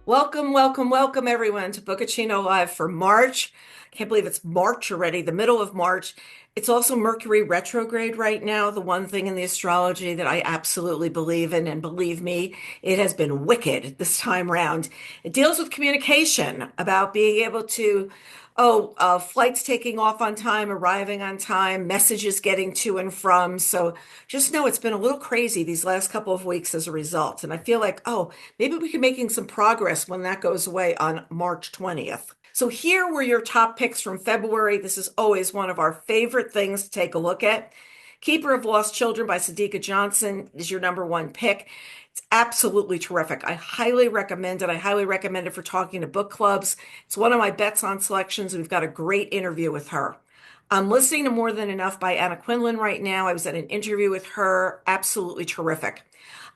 Welcome, welcome, welcome everyone to Bookaccino Live for March. Can't believe it's March already, the middle of March. It's also Mercury retrograde right now, the one thing in the astrology that I absolutely believe in, and believe me, it has been wicked this time round. It deals with communication, about being able to, flights taking off on time, arriving on time, messages getting to and from. So just know it's been a little crazy these last couple of weeks as a result. And I feel like, maybe we can making some progress when that goes away on March 20th. So here were your top picks from February. This is always one of our favorite things to take a look at. Keeper of Lost Children by Sadika Johnson is your number one pick. It's absolutely terrific. I highly recommend it. I highly recommend it for talking to book clubs. It's one of my bets on selections. We've got a great interview with her. I'm listening to More Than Enough by Anna Quinlan right now. I was at an interview with her. Absolutely terrific.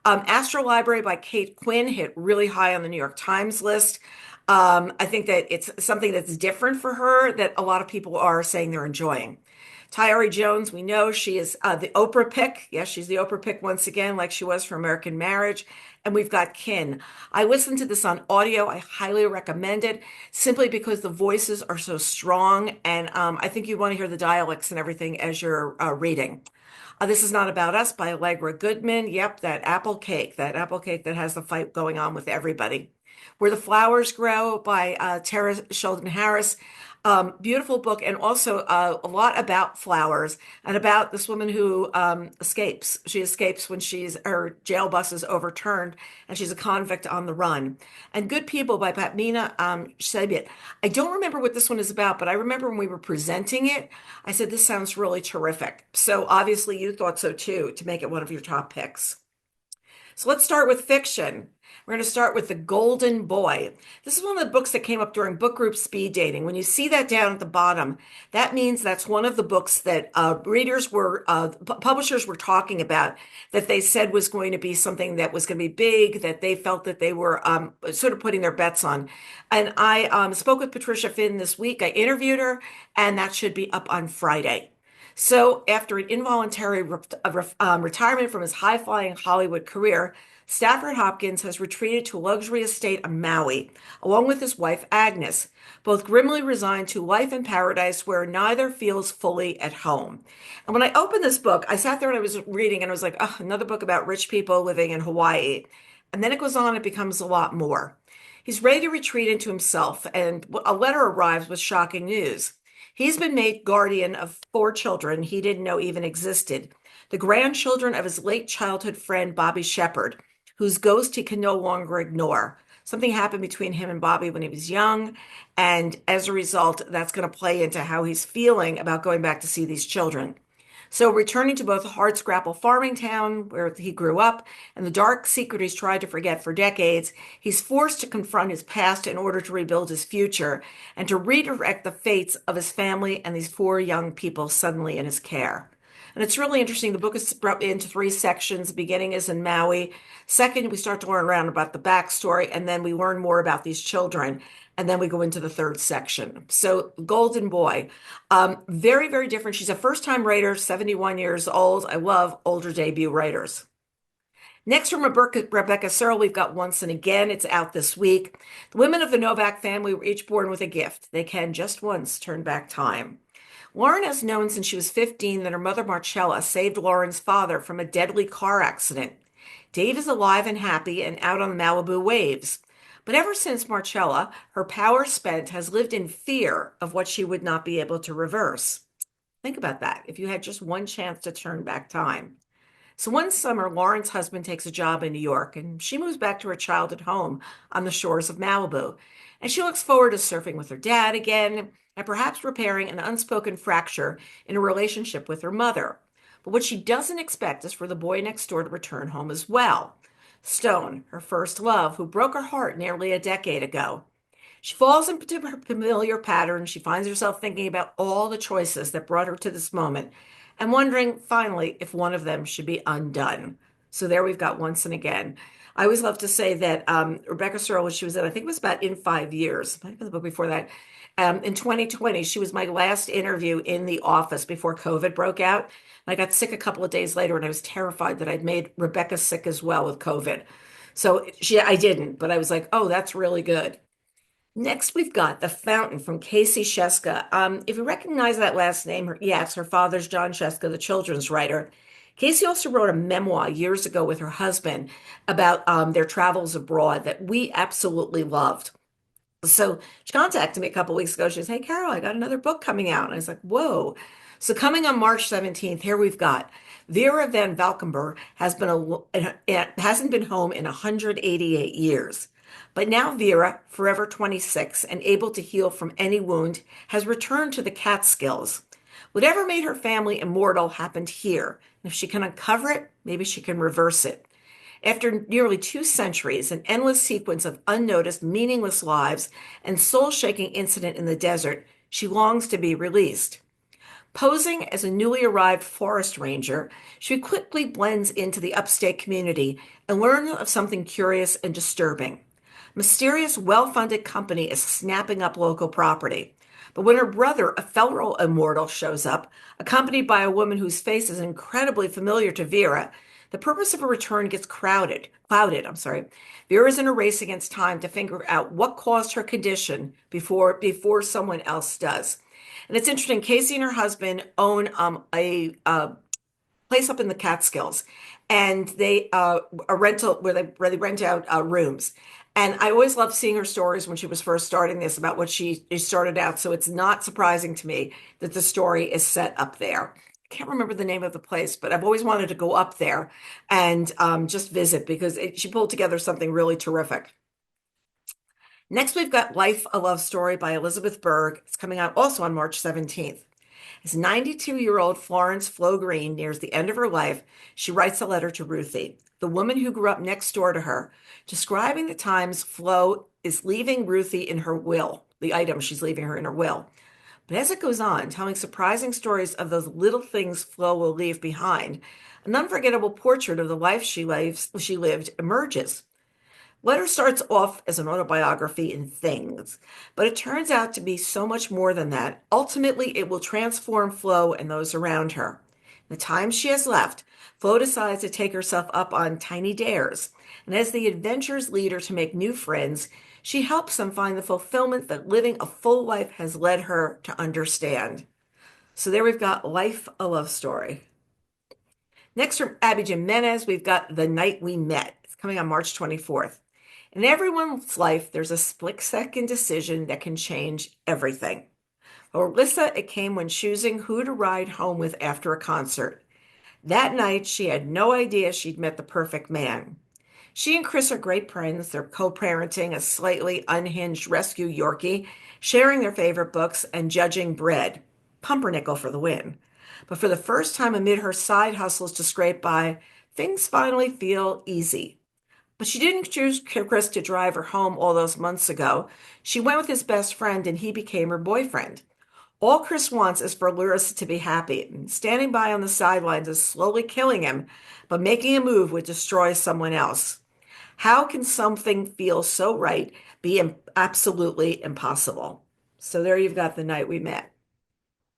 Astro Library by Kate Quinn hit really high on the New York Times list. I think that it's something that's different for her that a lot of people are saying they're enjoying. Tayari Jones, we know she is the Oprah pick. Yes, she's the Oprah pick once again, like she was for American Marriage. And we've got Kin. I listened to this on audio. I highly recommend it simply because the voices are so strong. And I think you want to hear the dialects and everything as you're reading. This is Not About Us by Allegra Goodman. Yep, that apple cake that has the fight going on with everybody. Where the Flowers Grow by Tara Sheldon Harris. Beautiful book, and also a lot about flowers and about this woman who escapes. She escapes when her jail bus is overturned, and she's a convict on the run. And Good People by Patmina Sebiet. I don't remember what this one is about, but I remember when we were presenting it, I said, this sounds really terrific. So obviously you thought so too, to make it one of your top picks. So let's start with fiction. We're going to start with The Golden Boy. This is one of the books that came up during book group speed dating. When you see that down at the bottom, that means that's one of the books that publishers were talking about, that they said was going to be something that was going to be big, that they felt that they were sort of putting their bets on. And I spoke with Patricia Finn this week. I interviewed her, and that should be up on Friday. So, after an involuntary retirement from his high-flying Hollywood career, Stafford Hopkins has retreated to a luxury estate on Maui, along with his wife Agnes, both grimly resigned to life in paradise where neither feels fully at home. And when I opened this book, I sat there and I was reading and I was like, oh, another book about rich people living in Hawaii. And then it goes on, it becomes a lot more. He's ready to retreat into himself, and a letter arrives with shocking news. He's been made guardian of 4 children he didn't know even existed, the grandchildren of his late childhood friend Bobby Shepherd, whose ghost he can no longer ignore. Something happened between him and Bobby when he was young, and as a result, that's going to play into how he's feeling about going back to see these children. So, returning to both Hardscrabble farming town where he grew up and the dark secret he's tried to forget for decades, he's forced to confront his past in order to rebuild his future and to redirect the fates of his family and these 4 young people suddenly in his care. And it's really interesting. The book is broken into 3 sections. The beginning is in Maui. Second, we start to learn around about the backstory, and then we learn more about these children. And then we go into the 3rd section. So, Golden Boy, very, very different. She's a first-time writer, 71 years old. I love older debut writers. Next from Rebecca Searle, we've got Once and Again. It's out this week. The women of the Novak family were each born with a gift. They can just once turn back time. Lauren has known since she was 15 that her mother Marcella saved Lauren's father from a deadly car accident. Dave is alive and happy and out on the Malibu waves. But ever since Marcella, her power spent, has lived in fear of what she would not be able to reverse. Think about that, if you had just one chance to turn back time. So one summer, Lauren's husband takes a job in New York, and she moves back to her childhood home on the shores of Malibu. And she looks forward to surfing with her dad again, and perhaps repairing an unspoken fracture in a relationship with her mother. But what she doesn't expect is for the boy next door to return home as well. Stone, her first love, who broke her heart nearly a decade ago. She falls into her familiar pattern. She finds herself thinking about all the choices that brought her to this moment and wondering, finally, if one of them should be undone. So there we've got Once and Again. I always love to say that Rebecca Searle, when she was in, I think it was about In 5 Years, might have been the book before that, in 2020, she was my last interview in the office before COVID broke out. And I got sick a couple of days later, and I was terrified that I'd made Rebecca sick as well with COVID. So I didn't, but I was like, oh, that's really good. Next, we've got The Fountain from Casey Sheska. If you recognize that last name, yes, her father's John Sheska, the children's writer. Casey also wrote a memoir years ago with her husband about their travels abroad that we absolutely loved. So she contacted me a couple weeks ago. She says, "Hey, Carol, I got another book coming out." And I was like, whoa. So coming on March 17th, here we've got Vera Van Valkenburg hasn't been home in 188 years. But now Vera, forever 26 and able to heal from any wound, has returned to the Catskills. Whatever made her family immortal happened here. And if she can uncover it, maybe she can reverse it. After nearly 2 centuries, an endless sequence of unnoticed, meaningless lives, and soul-shaking incident in the desert, she longs to be released. Posing as a newly arrived forest ranger, she quickly blends into the upstate community and learns of something curious and disturbing. Mysterious, well-funded company is snapping up local property. But when her brother, a fellow immortal, shows up, accompanied by a woman whose face is incredibly familiar to Vera, the purpose of her return gets clouded. Vera is in a race against time to figure out what caused her condition before someone else does. And it's interesting. Casey and her husband own a place up in the Catskills, and they a rental where they rent out rooms. And I always loved seeing her stories when she was first starting this about what she started out. So it's not surprising to me that the story is set up there. I can't remember the name of the place, but I've always wanted to go up there and just visit because she pulled together something really terrific. Next, we've got Life, a Love Story by Elizabeth Berg. It's coming out also on March 17th. As 92-year-old Florence Flo Green nears the end of her life, she writes a letter to Ruthie, the woman who grew up next door to her, describing the times Flo is leaving Ruthie in her will, the item she's leaving her in her will. But as it goes on, telling surprising stories of those little things Flo will leave behind, an unforgettable portrait of the life she lived emerges. Letter starts off as an autobiography in things, but it turns out to be so much more than that. Ultimately, it will transform Flo and those around her. In the time she has left, Flo decides to take herself up on tiny dares, and as the adventures lead her to make new friends, she helps them find the fulfillment that living a full life has led her to understand. So there we've got Life, a Love Story. Next from Abby Jimenez, we've got The Night We Met. It's coming on March 24th. In everyone's life, there's a split-second decision that can change everything. For Alyssa, it came when choosing who to ride home with after a concert. That night, she had no idea she'd met the perfect man. She and Chris are great friends. They're co-parenting a slightly unhinged rescue Yorkie, sharing their favorite books and judging bread. Pumpernickel for the win. But for the first time amid her side hustles to scrape by, things finally feel easy. But she didn't choose Chris to drive her home all those months ago. She went with his best friend and he became her boyfriend. All Chris wants is for Larissa to be happy. And standing by on the sidelines is slowly killing him, but making a move would destroy someone else. How can something feel so right be absolutely impossible? So there you've got The Night We Met.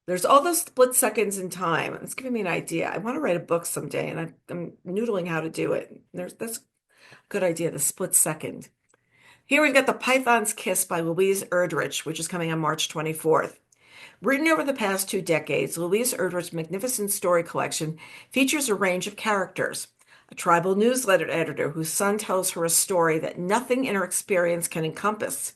There's all those split seconds in time. It's giving me an idea. I want to write a book someday, and I'm noodling how to do it. That's a good idea, the split second. Here we've got The Python's Kiss by Louise Erdrich, which is coming on March 24th. Written over the past 2 decades, Louise Erdrich's magnificent story collection features a range of characters. A tribal newsletter editor whose son tells her a story that nothing in her experience can encompass.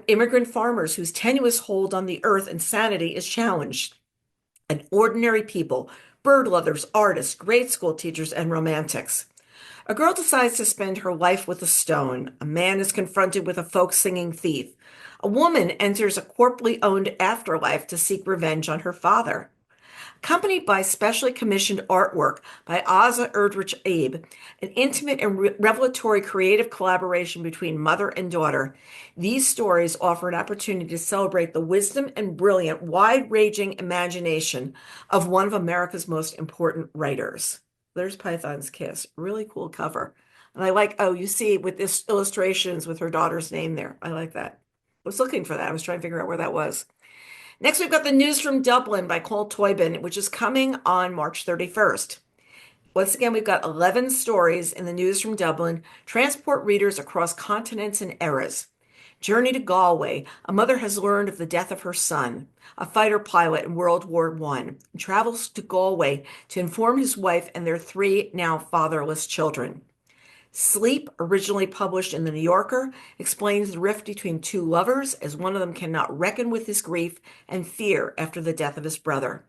Immigrant farmers whose tenuous hold on the earth and sanity is challenged. And ordinary people, bird lovers, artists, grade school teachers, and romantics. A girl decides to spend her life with a stone. A man is confronted with a folk-singing thief. A woman enters a corporately owned afterlife to seek revenge on her father. Accompanied by specially commissioned artwork by Asa Erdrich Abe, an intimate and revelatory creative collaboration between mother and daughter, these stories offer an opportunity to celebrate the wisdom and brilliant, wide-ranging imagination of one of America's most important writers. There's Python's Kiss. Really cool cover. And I like, oh, you see with this illustrations with her daughter's name there. I like that. I was looking for that. I was trying to figure out where that was. Next, we've got The News from Dublin by Cole Toibin, which is coming on March 31st. Once again, we've got 11 stories in the news from Dublin, transport readers across continents and eras. Journey to Galway. A mother has learned of the death of her son, a fighter pilot in World War I, and travels to Galway to inform his wife and their three now fatherless children. Sleep, originally published in The New Yorker, explains the rift between two lovers as one of them cannot reckon with his grief and fear after the death of his brother.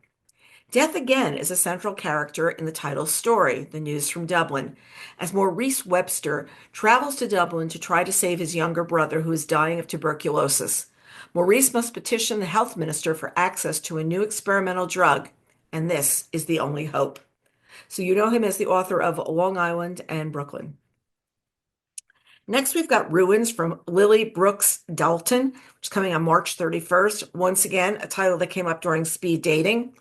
Death again is a central character in the title story, The News from Dublin, as Maurice Webster travels to Dublin to try to save his younger brother who is dying of tuberculosis. Maurice must petition the health minister for access to a new experimental drug, and this is the only hope. So you know him as the author of Long Island and Brooklyn. Next, we've got Ruins from Lily Brooks Dalton, which is coming on March 31st. Once again, a title that came up during speed dating.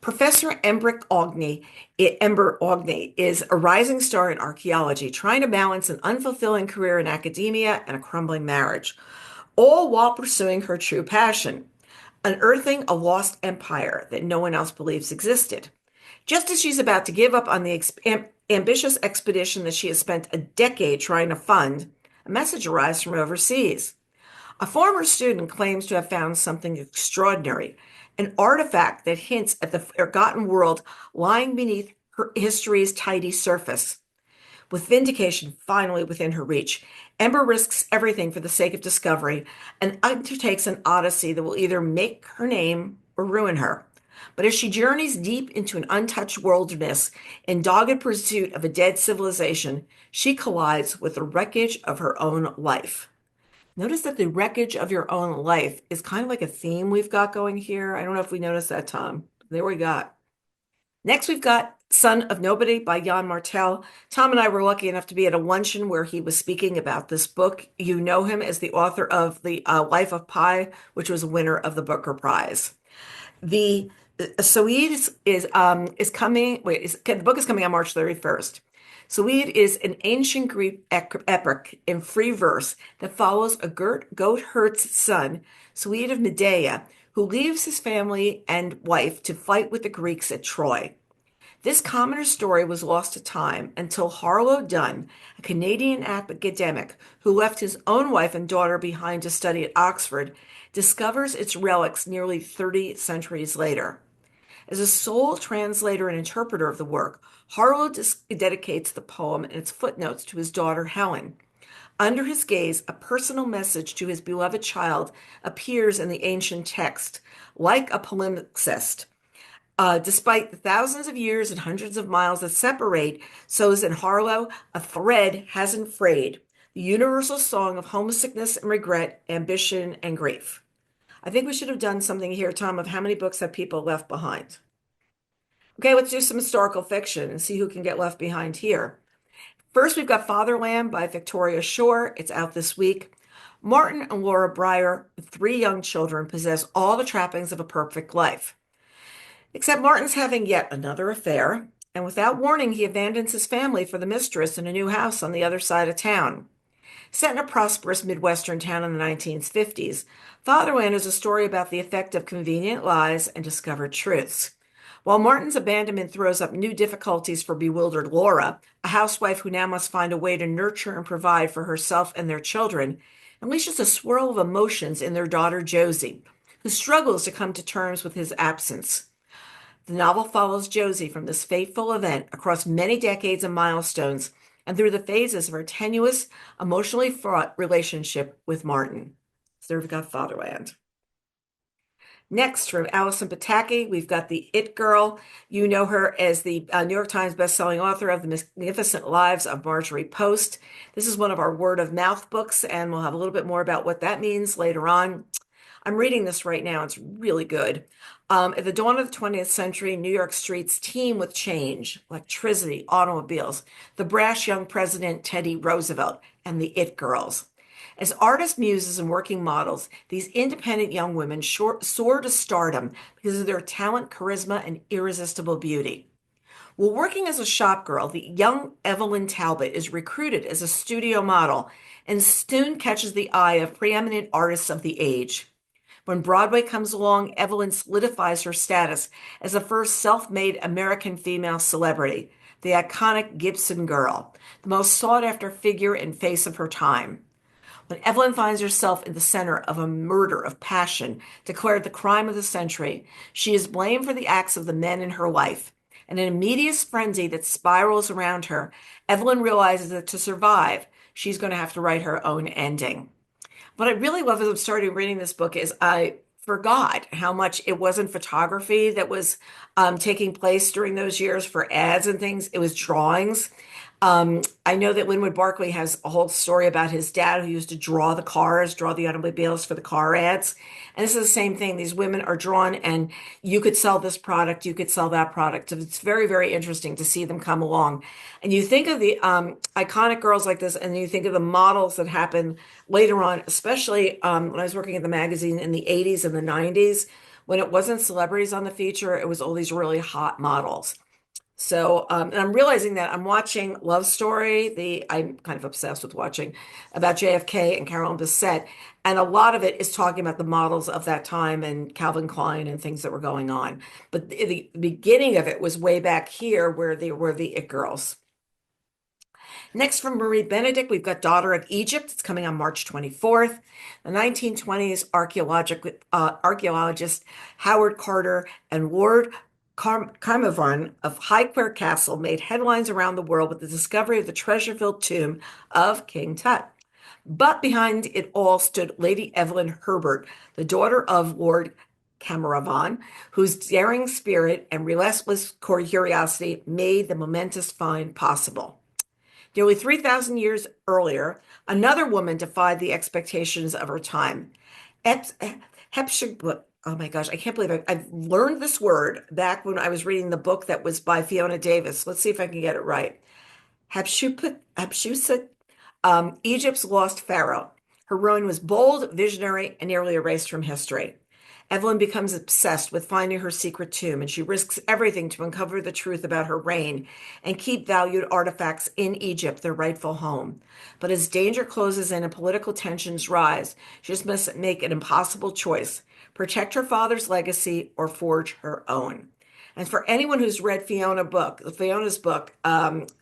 Professor Ember Ogney is a rising star in archaeology, trying to balance an unfulfilling career in academia and a crumbling marriage, all while pursuing her true passion, unearthing a lost empire that no one else believes existed. Just as she's about to give up on the ambitious expedition that she has spent a decade trying to fund, a message arrives from overseas. A former student claims to have found something extraordinary, an artifact that hints at the forgotten world lying beneath her history's tidy surface. With vindication finally within her reach, Ember risks everything for the sake of discovery and undertakes an odyssey that will either make her name or ruin her. But as she journeys deep into an untouched wilderness in dogged pursuit of a dead civilization, she collides with the wreckage of her own life. Notice that the wreckage of your own life is kind of like a theme we've got going here. I don't know if we noticed that, Tom. There we got. Next, we've got Son of Nobody by Jan Martel. Tom and I were lucky enough to be at a luncheon where he was speaking about this book. You know him as the author of The Life of Pi, which was a winner of the Booker Prize. The Suede is coming. The book is coming on March 31st. Suede is an ancient Greek epic in free verse that follows a goatherd's son, Suede of Medea, who leaves his family and wife to fight with the Greeks at Troy. This commoner's story was lost to time until Harlow Dunn, a Canadian academic who left his own wife and daughter behind to study at Oxford, discovers its relics nearly 30 centuries later. As a sole translator and interpreter of the work, Harlow dedicates the poem and its footnotes to his daughter Helen. Under his gaze, a personal message to his beloved child appears in the ancient text, like a palimpsest. Despite the thousands of years and hundreds of miles that separate, so is in Harlow, a thread hasn't frayed. The universal song of homesickness and regret, ambition and grief. I think we should have done something here, Tom, of how many books have people left behind. Okay, let's do some historical fiction and see who can get left behind here. First, we've got Fatherland by Victoria Shore. It's out this week. Martin and Laura Breyer, with three young children, possess all the trappings of a perfect life. Except Martin's having yet another affair, and without warning, he abandons his family for the mistress in a new house on the other side of town. Set in a prosperous Midwestern town in the 1950s, Fatherland is a story about the effect of convenient lies and discovered truths. While Martin's abandonment throws up new difficulties for bewildered Laura, a housewife who now must find a way to nurture and provide for herself and their children, unleashes a swirl of emotions in their daughter Josie, who struggles to come to terms with his absence. The novel follows Josie from this fateful event across many decades and milestones and through the phases of her tenuous, emotionally fraught relationship with Martin. So we've got Fatherland. Next, from Alison Pataki, we've got The It Girl. You know her as the New York Times bestselling author of The Magnificent Lives of Marjorie Post. This is one of our word of mouth books, and we'll have a little bit more about what that means later on. I'm reading this right now. It's really good. At the dawn of the 20th century, New York streets teem with change, electricity, automobiles, the brash young president Teddy Roosevelt, and the It Girls. As artist muses and working models, these independent young women soar to stardom because of their talent, charisma, and irresistible beauty. While working as a shop girl, the young Evelyn Talbot is recruited as a studio model and soon catches the eye of preeminent artists of the age. When Broadway comes along, Evelyn solidifies her status as the first self-made American female celebrity, the iconic Gibson girl, the most sought-after figure and face of her time. When Evelyn finds herself in the center of a murder of passion declared the crime of the century, she is blamed for the acts of the men in her life. In an immediate frenzy that spirals around her, Evelyn realizes that to survive, she's going to have to write her own ending. What I really love as I'm starting reading this book is I forgot how much it wasn't photography that was taking place during those years for ads and things. It was drawings. I know that Linwood Barclay has a whole story about his dad who used to draw the cars, draw the automobiles for the car ads. And this is the same thing. These women are drawn, and you could sell this product, you could sell that product. It's very, very interesting to see them come along. And you think of the iconic girls like this, and you think of the models that happen later on, especially when I was working at the magazine in the 80s and the 90s, when it wasn't celebrities on the feature, it was all these really hot models. So, and I'm realizing that I'm watching Love Story, I'm kind of obsessed with watching about JFK and Carolyn Bessette, and a lot of it is talking about the models of that time and Calvin Klein and things that were going on. But the beginning of it was way back here where they were the it girls. Next, from Marie Benedict, we've got Daughter of Egypt. It's coming on March 24th. The 1920s archaeologist Howard Carter and Lord Carnarvon of Highclere Castle made headlines around the world with the discovery of the treasure-filled tomb of King Tut. But behind it all stood Lady Evelyn Herbert, the daughter of Lord Caernarvon, whose daring spirit and restless curiosity made the momentous find possible. Nearly 3,000 years earlier, another woman defied the expectations of her time. Hepworth, oh my gosh, I can't believe I've learned this word back when I was reading the book that was by Fiona Davis. Let's see if I can get it right. Hatshepsut, Egypt's lost pharaoh. Her ruin was bold, visionary, and nearly erased from history. Evelyn becomes obsessed with finding her secret tomb, and she risks everything to uncover the truth about her reign and keep valued artifacts in Egypt, their rightful home. But as danger closes in and political tensions rise, she just must make an impossible choice: protect her father's legacy or forge her own. And for anyone who's read Fiona's book,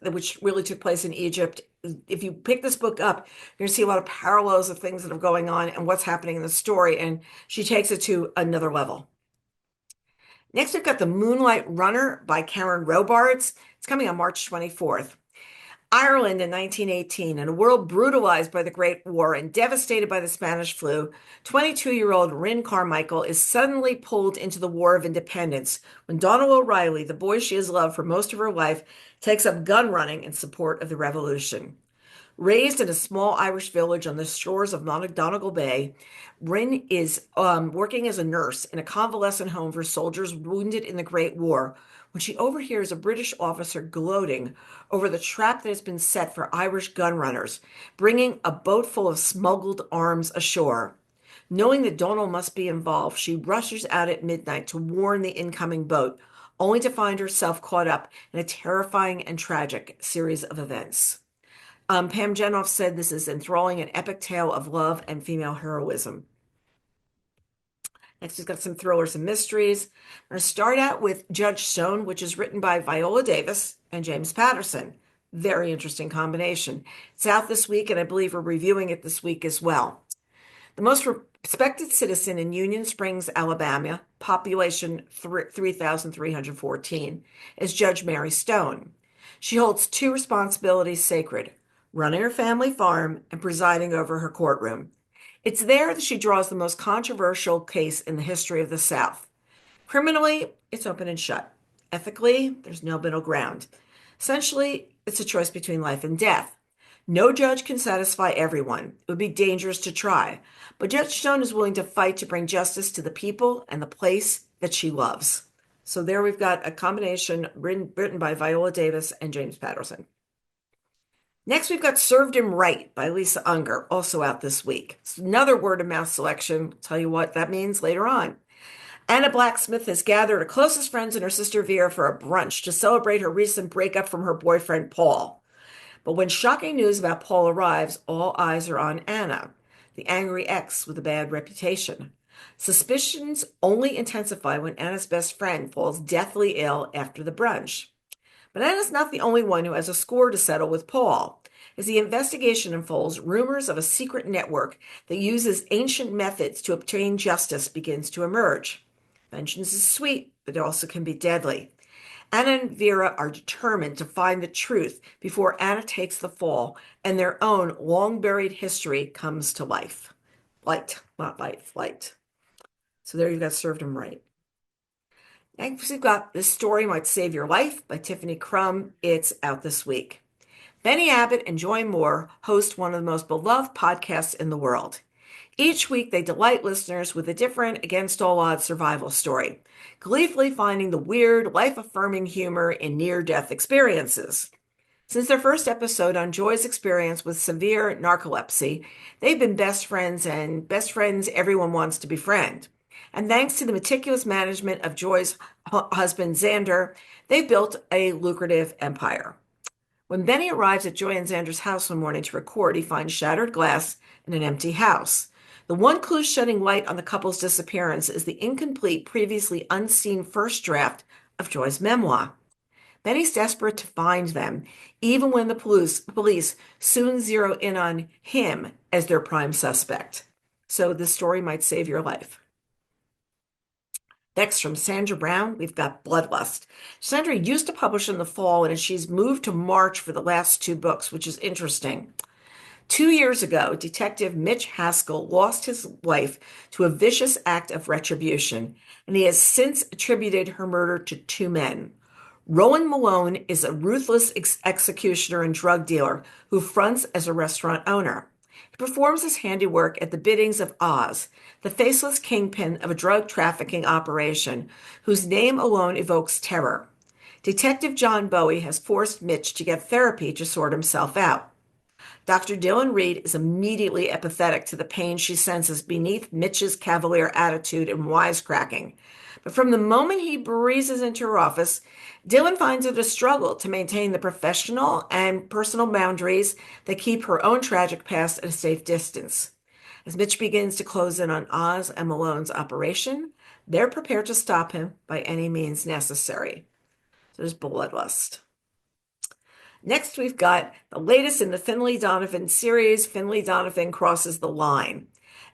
which really took place in Egypt, if you pick this book up, you're going to see a lot of parallels of things that are going on and what's happening in the story. And she takes it to another level. Next, we've got The Moonlight Runner by Karen Robards. It's coming on March 24th. Ireland in 1918, in a world brutalized by the Great War and devastated by the Spanish flu, 22-year-old Ryn Carmichael is suddenly pulled into the War of Independence when Donald O'Reilly, the boy she has loved for most of her life, takes up gun running in support of the revolution. Raised in a small Irish village on the shores of Donegal Bay, Ryn is working as a nurse in a convalescent home for soldiers wounded in the Great War when she overhears a British officer gloating over the trap that has been set for Irish gun runners, bringing a boat full of smuggled arms ashore. Knowing that Donald must be involved, she rushes out at midnight to warn the incoming boat, only to find herself caught up in a terrifying and tragic series of events. Pam Jenoff said this is enthralling an epic tale of love and female heroism. Next, we've got some thrillers and mysteries. I'm going to start out with Judge Stone, which is written by Viola Davis and James Patterson. Very interesting combination. It's out this week, and I believe we're reviewing it this week as well. The most respected citizen in Union Springs, Alabama, population 3,314, is Judge Mary Stone. She holds two responsibilities sacred: running her family farm and presiding over her courtroom. It's there that she draws the most controversial case in the history of the South. Criminally, it's open and shut. Ethically, there's no middle ground. Essentially, it's a choice between life and death. No judge can satisfy everyone. It would be dangerous to try. But Judge Stone is willing to fight to bring justice to the people and the place that she loves. So there we've got a combination written by Viola Davis and James Patterson. Next, we've got Served Him Right by Lisa Unger, also out this week. It's another word of mouth selection. I'll tell you what that means later on. Anna Blacksmith has gathered her closest friends and her sister Vera for a brunch to celebrate her recent breakup from her boyfriend, Paul. But when shocking news about Paul arrives, all eyes are on Anna, the angry ex with a bad reputation. Suspicions only intensify when Anna's best friend falls deathly ill after the brunch. But Anna's not the only one who has a score to settle with Paul. As the investigation unfolds, rumors of a secret network that uses ancient methods to obtain justice begins to emerge. Vengeance is sweet, but it also can be deadly. Anna and Vera are determined to find the truth before Anna takes the fall and their own long buried history comes to life. Light, not life, light. So there you got served them right. Next, we've got This Story Might Save Your Life by Tiffany Crum. It's out this week. Benny Abbott and Joy Moore host one of the most beloved podcasts in the world. Each week, they delight listeners with a different, against all odds survival story, gleefully finding the weird, life-affirming humor in near-death experiences. Since their first episode on Joy's experience with severe narcolepsy, they've been best friends and best friends everyone wants to befriend. And thanks to the meticulous management of Joy's husband, Xander, they've built a lucrative empire. When Benny arrives at Joy and Xander's house one morning to record, he finds shattered glass and an empty house. The one clue shedding light on the couple's disappearance is the incomplete, previously unseen first draft of Joy's memoir. Benny's desperate to find them, even when the police soon zero in on him as their prime suspect. So this story might save your life. Next, from Sandra Brown, we've got Bloodlust. Sandra used to publish in the fall, and she's moved to March for the last two books, which is interesting. 2 years ago, Detective Mitch Haskell lost his wife to a vicious act of retribution, and he has since attributed her murder to two men. Rowan Malone is a ruthless executioner and drug dealer who fronts as a restaurant owner. He performs his handiwork at the biddings of Oz, the faceless kingpin of a drug trafficking operation whose name alone evokes terror. Detective John Bowie has forced Mitch to get therapy to sort himself out. Dr. Dylan Reed is immediately empathetic to the pain she senses beneath Mitch's cavalier attitude and wisecracking. But from the moment he breezes into her office, Dylan finds it a struggle to maintain the professional and personal boundaries that keep her own tragic past at a safe distance. As Mitch begins to close in on Oz and Malone's operation, they're prepared to stop him by any means necessary. So there's Bloodlust. Next, we've got the latest in the Finlay Donovan series, Finlay Donovan Crosses the Line.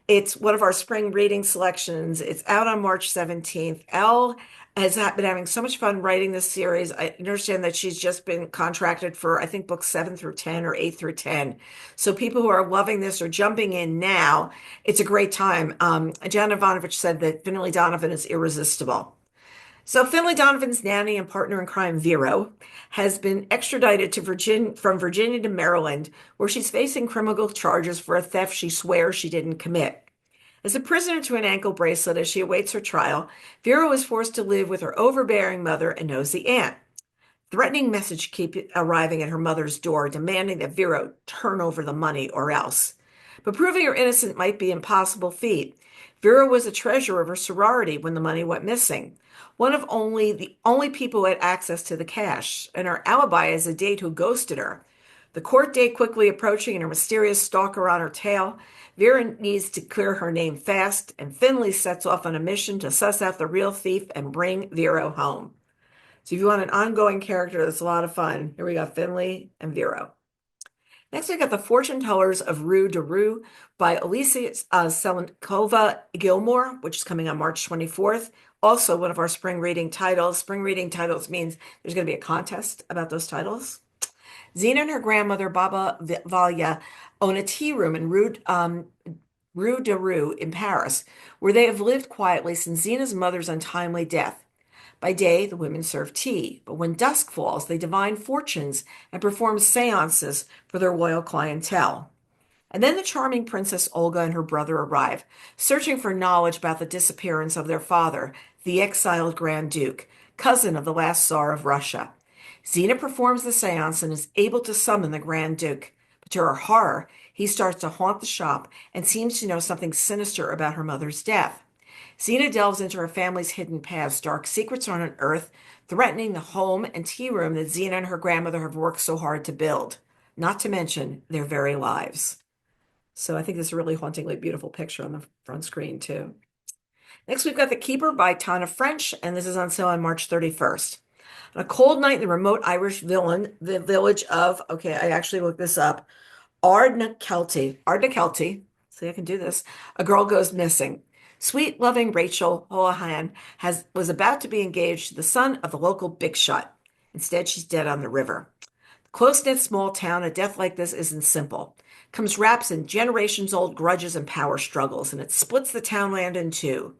It's one of our spring reading selections. It's out on March 17th. Elle has been having so much fun writing this series. I understand that she's just been contracted for, I think, books 7 through 10 or 8 through 10. So people who are loving this or jumping in now, it's a great time. Jan Ivanovich said that Finlay Donovan is irresistible. So Finlay Donovan's nanny and partner in crime, Vero, has been extradited from Virginia to Maryland, where she's facing criminal charges for a theft she swears she didn't commit. As a prisoner to an ankle bracelet as she awaits her trial, Vero is forced to live with her overbearing mother and nosy aunt. Threatening messages keep arriving at her mother's door, demanding that Vero turn over the money or else. But proving her innocent might be an impossible feat. Vera was a treasurer of her sorority when the money went missing. One of the only people who had access to the cash, and her alibi as a date who ghosted her. The court date quickly approaching and her mysterious stalker on her tail, Vera needs to clear her name fast, and Finlay sets off on a mission to suss out the real thief and bring Vero home. So if you want an ongoing character that's a lot of fun, here we got Finlay and Vero. Next, we got The Fortune Tellers of Rue de Rue by Alicia Selenkova Gilmore, which is coming on March 24th. Also, one of our spring reading titles. Spring reading titles means there's going to be a contest about those titles. Zena and her grandmother, Baba Valya, own a tea room in Rue de Rue in Paris, where they have lived quietly since Zena's mother's untimely death. By day, the women serve tea, but when dusk falls, they divine fortunes and perform seances for their loyal clientele. And then the charming Princess Olga and her brother arrive, searching for knowledge about the disappearance of their father, the exiled Grand Duke, cousin of the last Tsar of Russia. Zena performs the seance and is able to summon the Grand Duke. But to her horror, he starts to haunt the shop and seems to know something sinister about her mother's death. Zena delves into her family's hidden past, dark secrets are unearthed, threatening the home and tea room that Zena and her grandmother have worked so hard to build, not to mention their very lives. So I think this is a really hauntingly beautiful picture on the front screen, too. Next, we've got The Keeper by Tana French, and this is on sale on March 31st. On a cold night in the remote Irish the village of, okay, I actually looked this up, Ardnakelty, see, I can do this. A girl goes missing. Sweet, loving Rachel Holohan was about to be engaged to the son of the local big shot. Instead, she's dead on the river. Close-knit small town, a death like this isn't simple. It comes wraps in generations-old grudges and power struggles, and it splits the townland in two.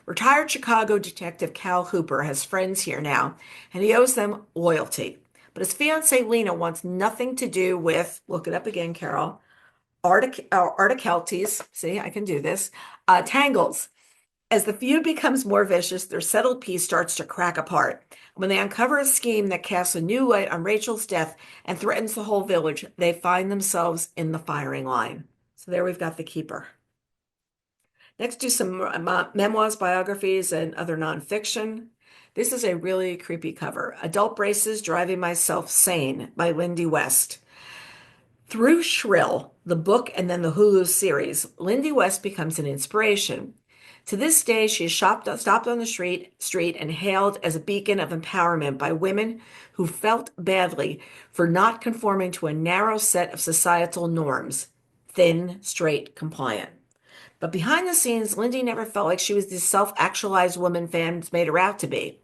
Retired Chicago detective Cal Hooper has friends here now, and he owes them loyalty. But his fiancée Lena wants nothing to do with, look it up again, Carol, Artakelties, see, I can do this, tangles. As the feud becomes more vicious, their settled peace starts to crack apart. When they uncover a scheme that casts a new light on Rachel's death and threatens the whole village, they find themselves in the firing line. So there we've got the keeper. Next, do some memoirs, biographies, and other nonfiction. This is a really creepy cover. Adult Braces Driving Myself Sane by Lindy West. Through Shrill, the book, and then the Hulu series, Lindy West becomes an inspiration. To this day, she is stopped on the street and hailed as a beacon of empowerment by women who felt badly for not conforming to a narrow set of societal norms, thin, straight, compliant. But behind the scenes, Lindy never felt like she was the self-actualized woman fans made her out to be.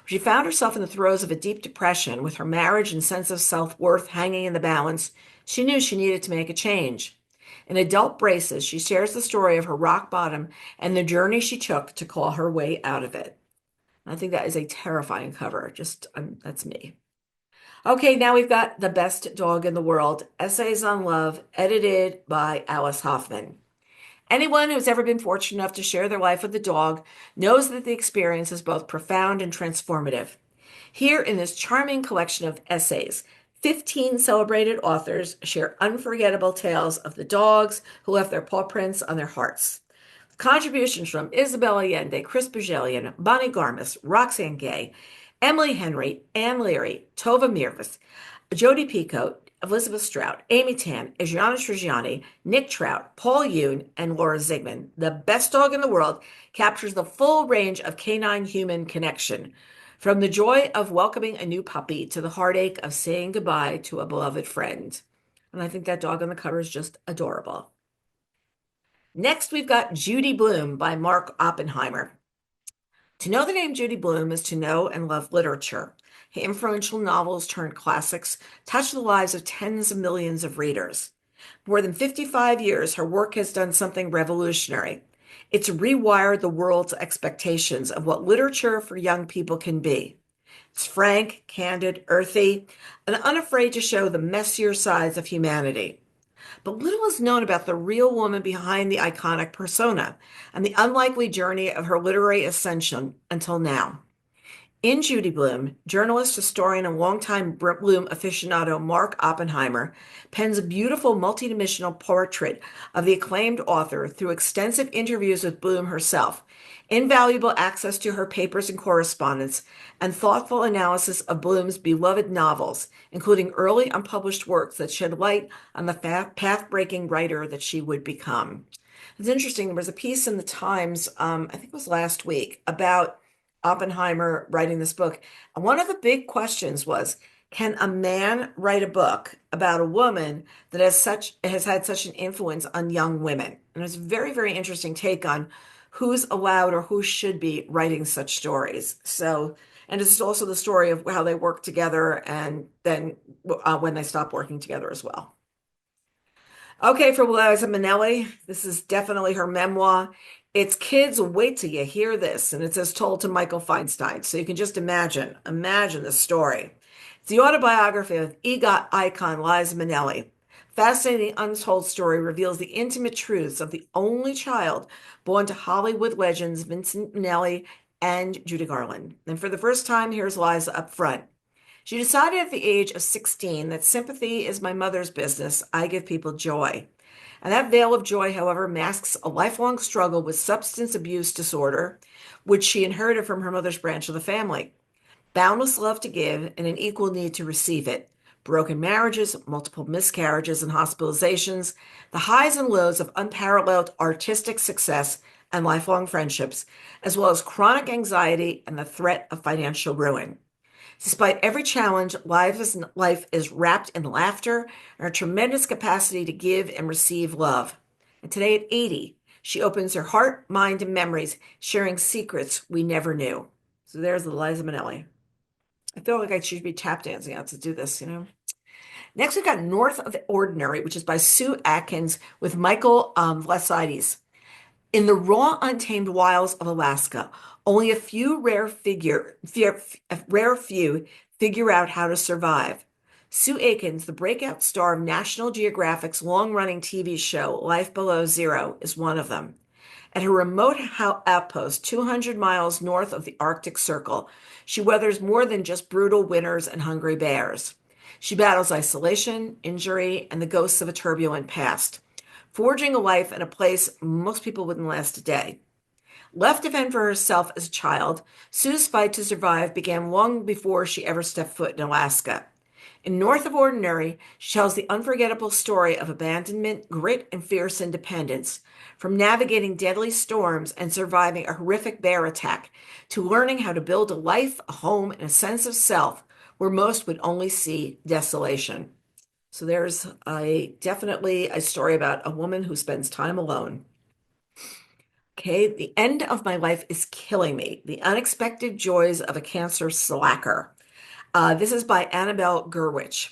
She found herself in the throes of a deep depression, with her marriage and sense of self-worth hanging in the balance. She knew she needed to make a change. In Adult Braces, she shares the story of her rock bottom and the journey she took to claw her way out of it. I think that is a terrifying cover. That's me. Okay, now we've got The Best Dog in the World, Essays on Love, edited by Alice Hoffman. Anyone who's ever been fortunate enough to share their life with a dog knows that the experience is both profound and transformative. Here in this charming collection of essays, 15 celebrated authors share unforgettable tales of the dogs who left their paw prints on their hearts. Contributions from Isabel Allende, Chris Bajelian, Bonnie Garmis, Roxane Gay, Emily Henry, Anne Leary, Tova Mirvis, Jodi Picoult, Elizabeth Strout, Amy Tan, Adriana Trigiani, Nick Trout, Paul Yoon, and Laura Zigman. The Best Dog in the World captures the full range of canine-human connection, from the joy of welcoming a new puppy to the heartache of saying goodbye to a beloved friend. And I think that dog on the cover is just adorable. Next, we've got Judy Blume by Mark Oppenheimer. To know the name Judy Blume is to know and love literature. Her influential novels turned classics touch the lives of tens of millions of readers. For more than 55 years, her work has done something revolutionary. It's rewired the world's expectations of what literature for young people can be. It's frank, candid, earthy, and unafraid to show the messier sides of humanity. But little is known about the real woman behind the iconic persona and the unlikely journey of her literary ascension until now. In Judy Blume, journalist, historian, and longtime Blume aficionado Mark Oppenheimer pens a beautiful multidimensional portrait of the acclaimed author through extensive interviews with Blume herself, invaluable access to her papers and correspondence, and thoughtful analysis of Blume's beloved novels, including early unpublished works that shed light on the path-breaking writer that she would become. It's interesting, there was a piece in the Times, I think it was last week, about Oppenheimer writing this book. And one of the big questions was, can a man write a book about a woman that has had such an influence on young women? And it's a very, very interesting take on who's allowed or who should be writing such stories. So, and this is also the story of how they work together and then when they stop working together as well. Okay, for Liza Minnelli, this is definitely her memoir. It's Kids, Wait Till You Hear This, and it's as told to Michael Feinstein. So you can just imagine the story. It's the autobiography of EGOT icon Liza Minnelli. Fascinating untold story reveals the intimate truths of the only child born to Hollywood legends Vincent Minnelli and Judy Garland. And for the first time, here's Liza up front. She decided at the age of 16 that sympathy is my mother's business. I give people joy. And that veil of joy, however, masks a lifelong struggle with substance abuse disorder, which she inherited from her mother's branch of the family. Boundless love to give and an equal need to receive it. Broken marriages, multiple miscarriages and hospitalizations, the highs and lows of unparalleled artistic success and lifelong friendships, as well as chronic anxiety and the threat of financial ruin. Despite every challenge, life is wrapped in laughter and a tremendous capacity to give and receive love. And today at 80, she opens her heart, mind, and memories, sharing secrets we never knew. So there's the Liza Minnelli. I feel like I should be tap dancing out to do this. Next, we've got North of the Ordinary, which is by Sue Atkins with Michael Vlasides. In the raw, untamed wilds of Alaska, only a rare few figure out how to survive. Sue Atkins, the breakout star of National Geographic's long-running TV show Life Below Zero, is one of them. At her remote outpost 200 miles north of the Arctic Circle, she weathers more than just brutal winters and hungry bears. She battles isolation, injury, and the ghosts of a turbulent past, forging a life in a place most people wouldn't last a day. Left to fend for herself as a child, Sue's fight to survive began long before she ever stepped foot in Alaska. In North of Ordinary, she tells the unforgettable story of abandonment, grit, and fierce independence, from navigating deadly storms and surviving a horrific bear attack to learning how to build a life, a home, and a sense of self where most would only see desolation. So there's definitely a story about a woman who spends time alone. Okay, the end of my life is killing me. The unexpected joys of a cancer slacker. This is by Annabelle Gurwitch.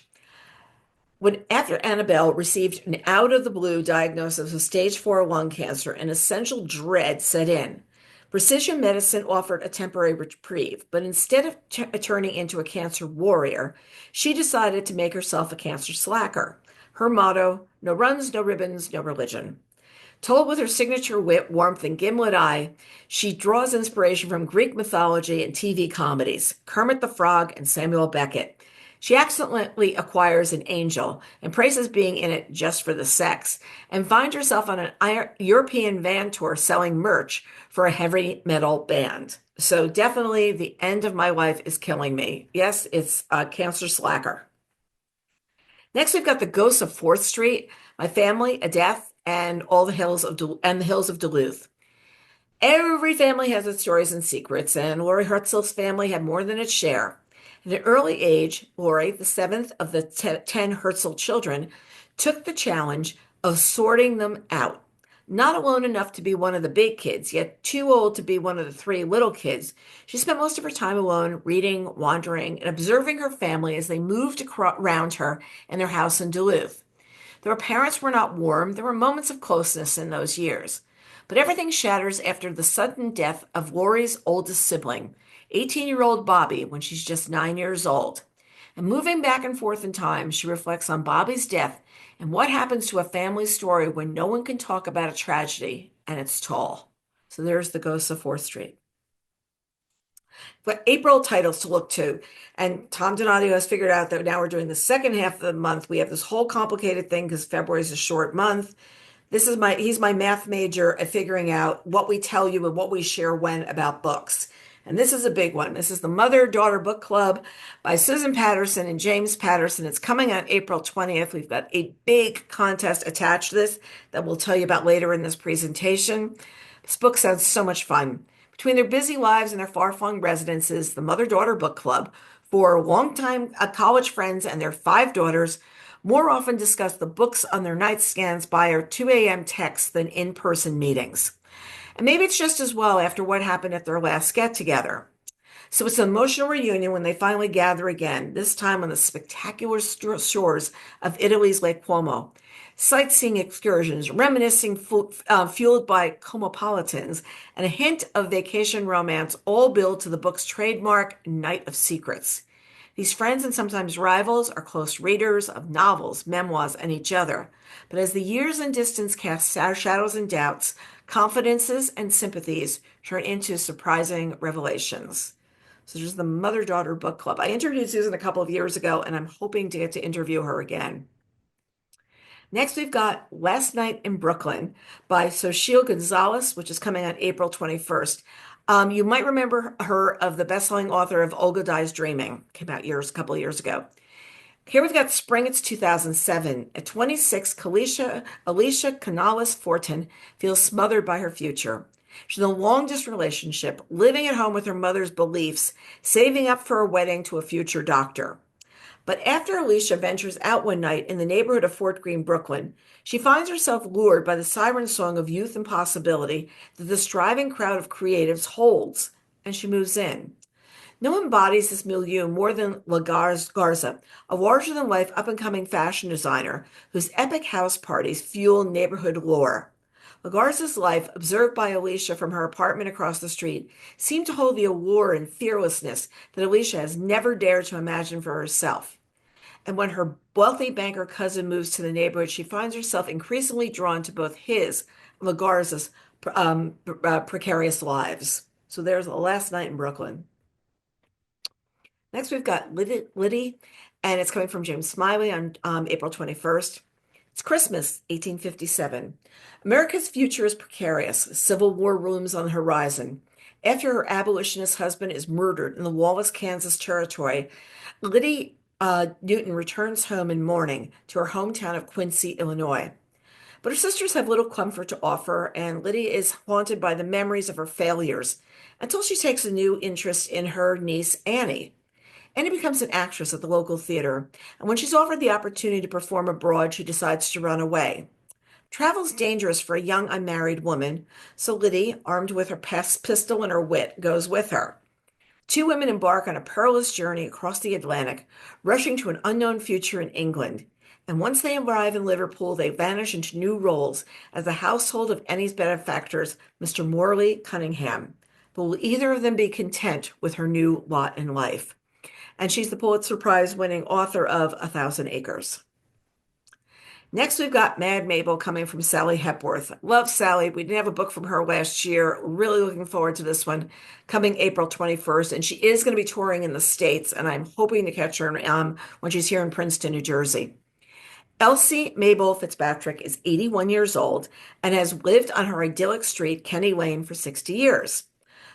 After Annabelle received an out-of-the-blue diagnosis of stage 4 lung cancer, an essential dread set in. Precision medicine offered a temporary reprieve, but instead of turning into a cancer warrior, she decided to make herself a cancer slacker. Her motto, no runs, no ribbons, no religion. Told with her signature wit, warmth, and gimlet eye, she draws inspiration from Greek mythology and TV comedies, Kermit the Frog and Samuel Beckett. She accidentally acquires an angel and praises being in it just for the sex, and finds herself on an European van tour selling merch for a heavy metal band. So definitely the end of my life is killing me. Yes, it's a cancer slacker. Next, we've got The Ghosts of 4th Street, My Family, A Death, and the hills of Duluth. Every family has its stories and secrets, and Lori Hertzl's family had more than its share. At an early age, Lori, the seventh of the 10 Herzl children, took the challenge of sorting them out. Not alone enough to be one of the big kids, yet too old to be one of the 3 little kids, she spent most of her time alone, reading, wandering, and observing her family as they moved around her in their house in Duluth. Though her parents were not warm, there were moments of closeness in those years. But everything shatters after the sudden death of Lori's oldest sibling, 18-year-old Bobby, when she's just 9 years old. And moving back and forth in time, she reflects on Bobby's death and what happens to a family story when no one can talk about a tragedy and it's tall. So there's The Ghosts of 4th Street. But April titles to look to. And Tom Donadio has figured out that now we're doing the second half of the month. We have this whole complicated thing because February is a short month. He's my math major at figuring out what we tell you and what we share when about books. And this is a big one. This is the Mother-Daughter Book Club by Susan Patterson and James Patterson. It's coming on April 20th. We've got a big contest attached to this that we'll tell you about later in this presentation. This book sounds so much fun. Between their busy lives and their far-flung residences, the Mother-Daughter Book Club, for longtime college friends and their 5 daughters, more often discuss the books on their nightstands by our 2 a.m. texts than in-person meetings. And maybe it's just as well after what happened at their last get-together. So it's an emotional reunion when they finally gather again, this time on the spectacular shores of Italy's Lake Como. Sightseeing excursions, reminiscing fueled by Comopolitans, and a hint of vacation romance all build to the book's trademark Night of Secrets. These friends and sometimes rivals are close readers of novels, memoirs, and each other. But as the years and distance cast shadows and doubts, confidences and sympathies turn into surprising revelations. So there's the Mother-Daughter Book Club. I interviewed Susan a couple of years ago, and I'm hoping to get to interview her again. Next, we've got Last Night in Brooklyn by Xochitl Gonzalez, which is coming on April 21st. You might remember her of the best-selling author of Olga Dies Dreaming. Came out a couple of years ago. Here we've got Spring, it's 2007. At 26, Alicia Canales Fortin feels smothered by her future. She's in a long-distance relationship, living at home with her mother's beliefs, saving up for a wedding to a future doctor. But after Alicia ventures out one night in the neighborhood of Fort Greene, Brooklyn, she finds herself lured by the siren song of youth and possibility that the striving crowd of creatives holds, and she moves in. No one embodies this milieu more than Garza, a larger-than-life up-and-coming fashion designer whose epic house parties fuel neighborhood lore. Lagarza's life, observed by Alicia from her apartment across the street, seemed to hold the allure and fearlessness that Alicia has never dared to imagine for herself. And when her wealthy banker cousin moves to the neighborhood, she finds herself increasingly drawn to both his and Lagarza's precarious lives. So there's The Last Night in Brooklyn. Next, we've got Liddy, and it's coming from James Smiley on April 21st. It's Christmas, 1857. America's future is precarious. Civil war looms on the horizon. After her abolitionist husband is murdered in the Wallace, Kansas territory, Liddy Newton returns home in mourning to her hometown of Quincy, Illinois. But her sisters have little comfort to offer, and Liddy is haunted by the memories of her failures until she takes a new interest in her niece, Annie. Annie becomes an actress at the local theater, and when she's offered the opportunity to perform abroad, she decides to run away. Travel's dangerous for a young unmarried woman, so Liddy, armed with her pistol and her wit, goes with her. Two women embark on a perilous journey across the Atlantic, rushing to an unknown future in England. And once they arrive in Liverpool, they vanish into new roles as the household of Annie's benefactors, Mr. Morley Cunningham. But will either of them be content with her new lot in life? And she's the Pulitzer Prize-winning author of A Thousand Acres. Next, we've got Mad Mabel coming from Sally Hepworth. Love Sally. We didn't have a book from her last year. Really looking forward to this one coming April 21st. And she is going to be touring in the States, and I'm hoping to catch her when she's here in Princeton, New Jersey. Elsie Mabel Fitzpatrick is 81 years old and has lived on her idyllic street, Kenny Lane, for 60 years.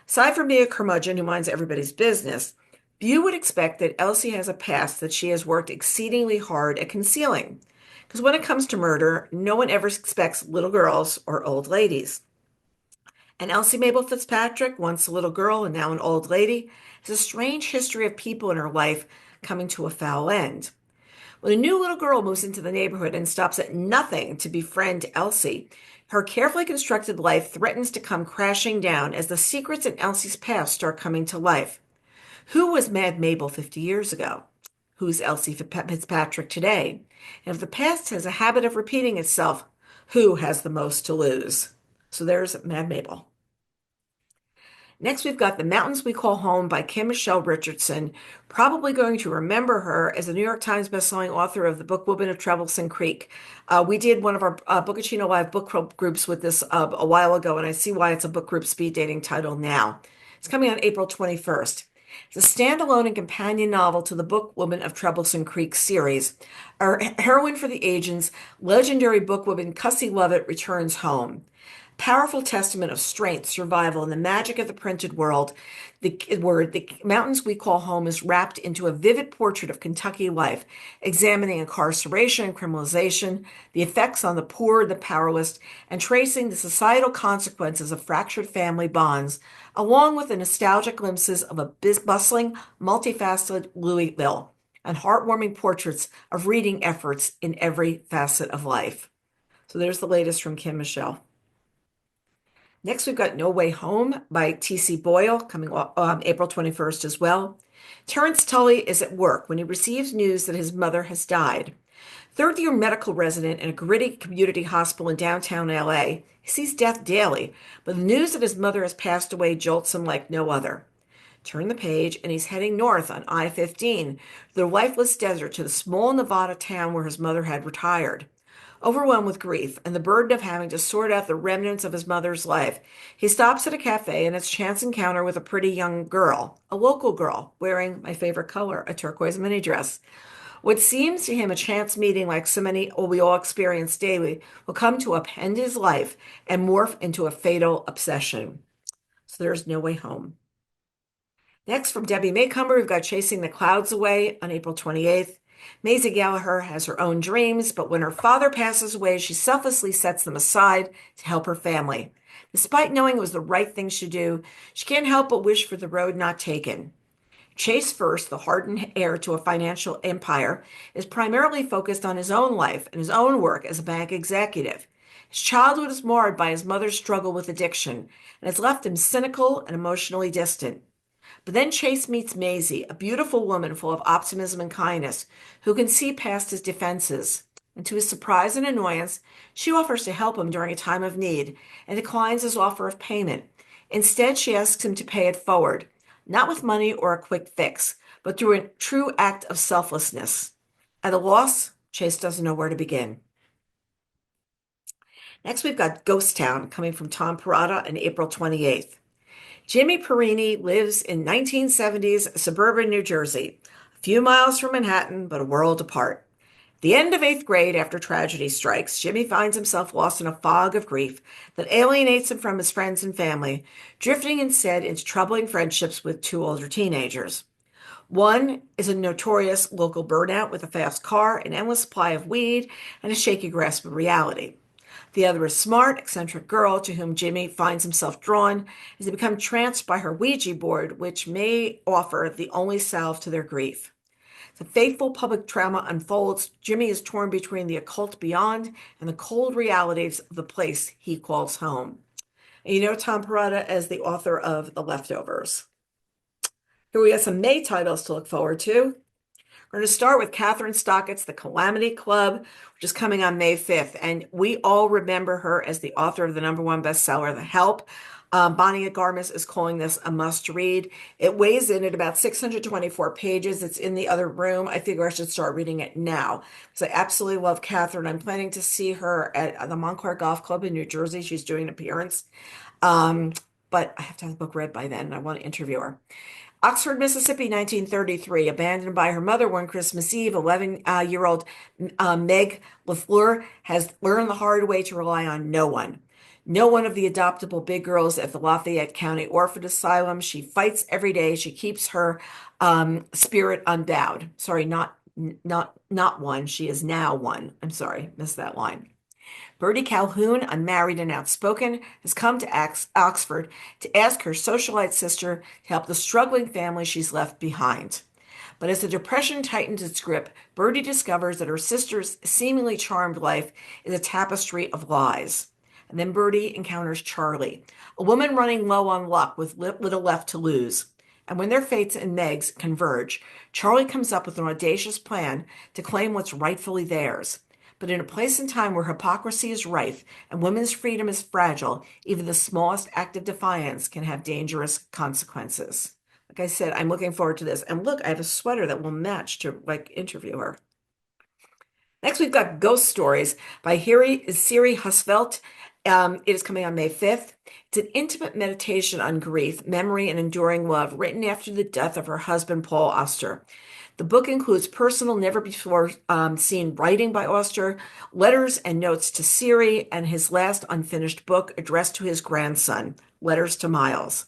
Aside from being a curmudgeon who minds everybody's business, you would expect that Elsie has a past that she has worked exceedingly hard at concealing. Because when it comes to murder, no one ever expects little girls or old ladies. And Elsie Mabel Fitzpatrick, once a little girl and now an old lady, has a strange history of people in her life coming to a foul end. When a new little girl moves into the neighborhood and stops at nothing to befriend Elsie, her carefully constructed life threatens to come crashing down as the secrets in Elsie's past start coming to life. Who was Mad Mabel 50 years ago? Who's Elsie Fitzpatrick today? And if the past has a habit of repeating itself, who has the most to lose? So there's Mad Mabel. Next, we've got The Mountains We Call Home by Kim Michelle Richardson. Probably going to remember her as the New York Times bestselling author of The Bookwoman of Trebleson Creek. We did one of our Bookaccino Live book club groups with this a while ago, and I see why it's a book group speed dating title now. It's coming on April 21st. It's a standalone and companion novel to the Bookwoman of Trebleson Creek series. Our heroine for the ages, legendary bookwoman Cussie Lovett, returns home. Powerful testament of strength, survival, and the magic of the printed world, The Mountains We Call Home is wrapped into a vivid portrait of Kentucky life, examining incarceration and criminalization, the effects on the poor and the powerless, and tracing the societal consequences of fractured family bonds, along with the nostalgic glimpses of a bustling, multifaceted Louisville, and heartwarming portraits of reading efforts in every facet of life. So there's the latest from Kim Michelle. Next, we've got No Way Home by T.C. Boyle, coming April 21st as well. Terrence Tully is at work when he receives news that his mother has died. Third-year medical resident in a gritty community hospital in downtown L.A., he sees death daily, but the news that his mother has passed away jolts him like no other. Turn the page, and he's heading north on I-15, the lifeless desert, to the small Nevada town where his mother had retired. Overwhelmed with grief and the burden of having to sort out the remnants of his mother's life, he stops at a cafe and has a chance encounter with a pretty young girl, a local girl, wearing my favorite color, a turquoise mini dress. What seems to him a chance meeting like so many we all experience daily will come to upend his life and morph into a fatal obsession. So there's No Way Home. Next, from Debbie Macomber, we've got Chasing the Clouds Away on April 28th. Maisie Gallagher has her own dreams, but when her father passes away, she selflessly sets them aside to help her family. Despite knowing it was the right thing to do, she can't help but wish for the road not taken. Chase First, the hardened heir to a financial empire, is primarily focused on his own life and his own work as a bank executive. His childhood is marred by his mother's struggle with addiction and has left him cynical and emotionally distant. But then Chase meets Maisie, a beautiful woman full of optimism and kindness, who can see past his defenses. And to his surprise and annoyance, she offers to help him during a time of need and declines his offer of payment. Instead, she asks him to pay it forward, not with money or a quick fix, but through a true act of selflessness. At a loss, Chase doesn't know where to begin. Next, we've got Ghost Town, coming from Tom Perrotta on April 28th. Jimmy Perini lives in 1970s suburban New Jersey, a few miles from Manhattan, but a world apart. At the end of 8th grade, after tragedy strikes, Jimmy finds himself lost in a fog of grief that alienates him from his friends and family, drifting instead into troubling friendships with two older teenagers. One is a notorious local burnout with a fast car, an endless supply of weed, and a shaky grasp of reality. The other is a smart, eccentric girl to whom Jimmy finds himself drawn as they become tranced by her Ouija board, which may offer the only salve to their grief. The fateful public trauma unfolds. Jimmy is torn between the occult beyond and the cold realities of the place he calls home. And you know Tom Perrotta as the author of The Leftovers. Here we have some May titles to look forward to. We're going to start with Katherine Stockett's The Calamity Club, which is coming on May 5th. And we all remember her as the author of the #1 bestseller, The Help. Bonnie Garmis is calling this a must-read. It weighs in at about 624 pages. It's in the other room. I figure I should start reading it now because I absolutely love Katherine. I'm planning to see her at the Montclair Golf Club in New Jersey. She's doing an appearance. But I have to have the book read by then, and I want to interview her. Oxford, Mississippi, 1933. Abandoned by her mother one Christmas Eve, 11-year-old Meg LaFleur has learned the hard way to rely on no one. No one of the adoptable big girls at the Lafayette County Orphan Asylum. She fights every day. She keeps her spirit unbowed. Sorry, not one. She is now one. I'm sorry, missed that line. Bertie Calhoun, unmarried and outspoken, has come to Oxford to ask her socialite sister to help the struggling family she's left behind. But as the depression tightens its grip, Bertie discovers that her sister's seemingly charmed life is a tapestry of lies. And then Bertie encounters Charlie, a woman running low on luck with little left to lose. And when their fates and Meg's converge, Charlie comes up with an audacious plan to claim what's rightfully theirs. But in a place and time where hypocrisy is rife and women's freedom is fragile, even the smallest act of defiance can have dangerous consequences. Like I said, I'm looking forward to this. And look, I have a sweater that will match to interview her. Next, we've got Ghost Stories by Siri Hustvedt. It is coming on May 5th. It's an intimate meditation on grief, memory, and enduring love, written after the death of her husband, Paul Auster. The book includes personal, never-before-seen writing by Auster, letters and notes to Siri, and his last unfinished book addressed to his grandson, Letters to Miles.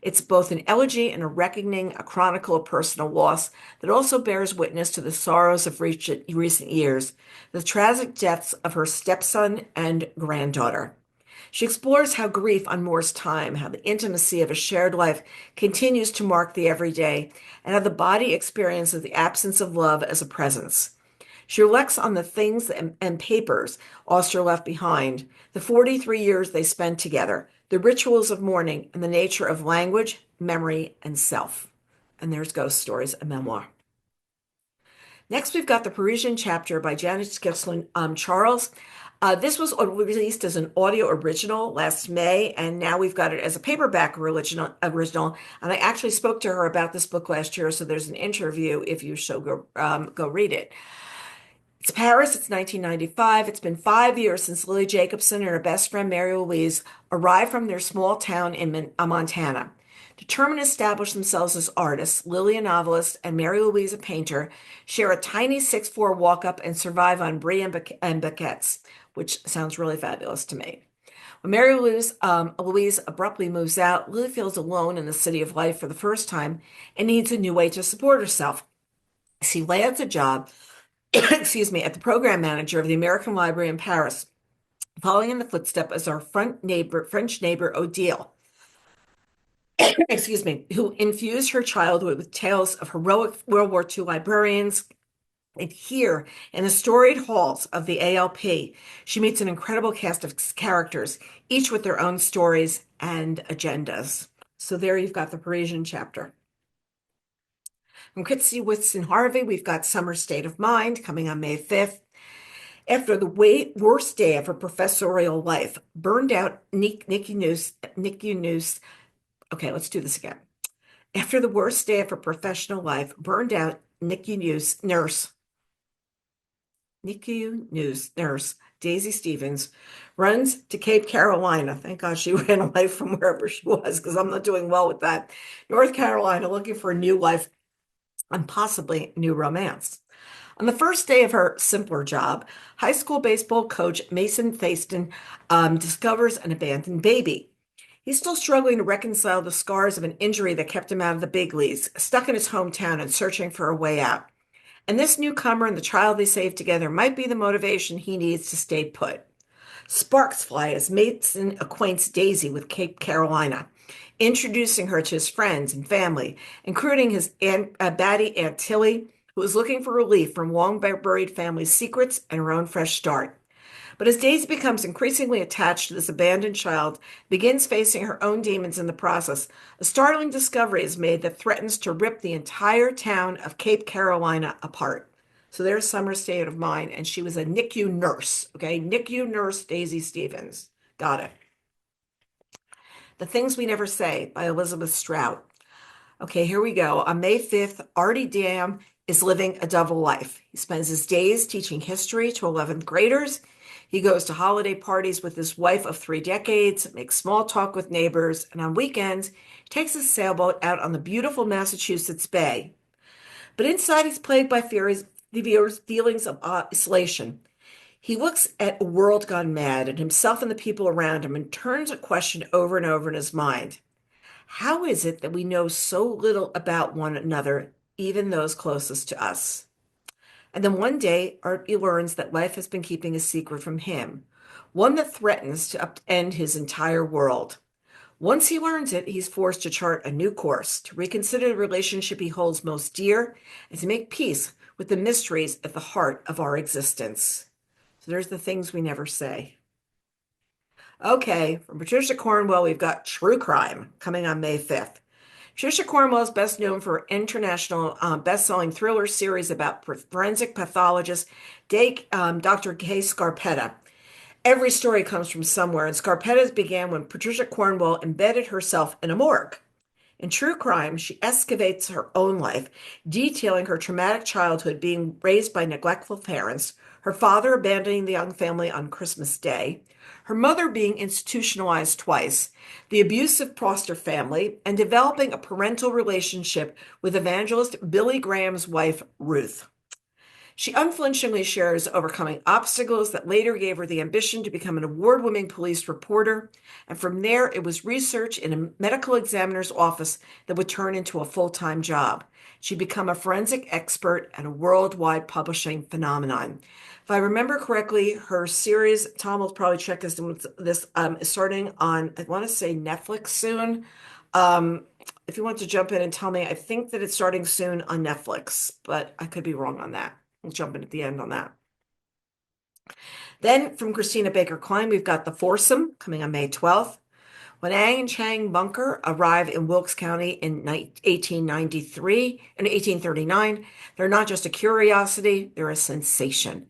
It's both an elegy and a reckoning, a chronicle of personal loss that also bears witness to the sorrows of recent years, the tragic deaths of her stepson and granddaughter. She explores how grief unmoors time, how the intimacy of a shared life continues to mark the everyday, and how the body experiences the absence of love as a presence. She reflects on the things and papers Auster left behind, the 43 years they spent together, the rituals of mourning, and the nature of language, memory, and self. And there's Ghost Stories, a memoir. Next, we've got The Parisian Chapter by Janet Skillson Charles. This was released as an audio original last May, and now we've got it as a paperback original. And I actually spoke to her about this book last year, so there's an interview if you should go read it. It's Paris, it's 1995. It's been 5 years since Lily Jacobson and her best friend Mary Louise arrived from their small town in Montana. Determined to establish themselves as artists, Lily, a novelist, and Mary Louise, a painter, share a tiny 6'4" walk-up and survive on brie and baguettes, which sounds really fabulous to me. When Mary Louise abruptly moves out, Lily feels alone in the city of life for the first time and needs a new way to support herself. She lands a job excuse me, at the program manager of the American Library in Paris, following in the footsteps as our French neighbor Odile, excuse me, who infused her childhood with tales of heroic World War II librarians. And here, in the storied halls of the ALP, she meets an incredible cast of characters, each with their own stories and agendas. So there you've got the Parisian chapter. From Kitsi Whitson Harvey, we've got Summer State of Mind coming on May 5th. After the worst day of her professorial life, burned out Nikki News. Okay, let's do this again. After the worst day of her professional life, burned out NICU nurse Daisy Stevens runs to Cape Carolina. Thank God she ran away from wherever she was, because I'm not doing well with that. North Carolina, looking for a new life and possibly new romance. On the first day of her simpler job, high school baseball coach Mason Thaiston discovers an abandoned baby. He's still struggling to reconcile the scars of an injury that kept him out of the big leagues, stuck in his hometown and searching for a way out. And this newcomer and the child they saved together might be the motivation he needs to stay put. Sparks fly as Mason acquaints Daisy with Cape Carolina, introducing her to his friends and family, including his baddie Aunt Tilly, who is looking for relief from long-buried family secrets and her own fresh start. But as Daisy becomes increasingly attached to this abandoned child, begins facing her own demons in the process, a startling discovery is made that threatens to rip the entire town of Cape Carolina apart. So there's Summer State of Mind, and she was a NICU nurse, okay? NICU nurse Daisy Stevens. Got it. The Things We Never Say by Elizabeth Strout. Okay, here we go. On May 5th, Artie Dam is living a double life. He spends his days teaching history to 11th graders. He goes to holiday parties with his wife of 3 decades, makes small talk with neighbors, and on weekends, takes his sailboat out on the beautiful Massachusetts Bay. But inside, he's plagued by feelings of isolation. He looks at a world gone mad and himself and the people around him and turns a question over and over in his mind. How is it that we know so little about one another, even those closest to us? And then one day, Artie learns that life has been keeping a secret from him, one that threatens to upend his entire world. Once he learns it, he's forced to chart a new course, to reconsider the relationship he holds most dear, and to make peace with the mysteries at the heart of our existence. So there's The Things We Never Say. Okay, from Patricia Cornwell, we've got True Crime coming on May 5th. Patricia Cornwell is best known for her international best-selling thriller series about forensic pathologist Dr. Kay Scarpetta. Every story comes from somewhere, and Scarpetta's began when Patricia Cornwell embedded herself in a morgue. In True Crime, she excavates her own life, detailing her traumatic childhood being raised by neglectful parents, her father abandoning the young family on Christmas Day, her mother being institutionalized twice, the abusive foster family, and developing a parental relationship with evangelist Billy Graham's wife, Ruth. She unflinchingly shares overcoming obstacles that later gave her the ambition to become an award-winning police reporter, and from there it was research in a medical examiner's office that would turn into a full-time job. She'd become a forensic expert and a worldwide publishing phenomenon. If I remember correctly, her series, Tom will probably check this, is starting on, I want to say Netflix soon. If you want to jump in and tell me, I think that it's starting soon on Netflix, but I could be wrong on that. We'll jump in at the end on that. Then from Christina Baker Klein, we've got The Foursome coming on May 12th. When Ang and Chang Bunker arrive in Wilkes County in 1839, they're not just a curiosity, they're a sensation.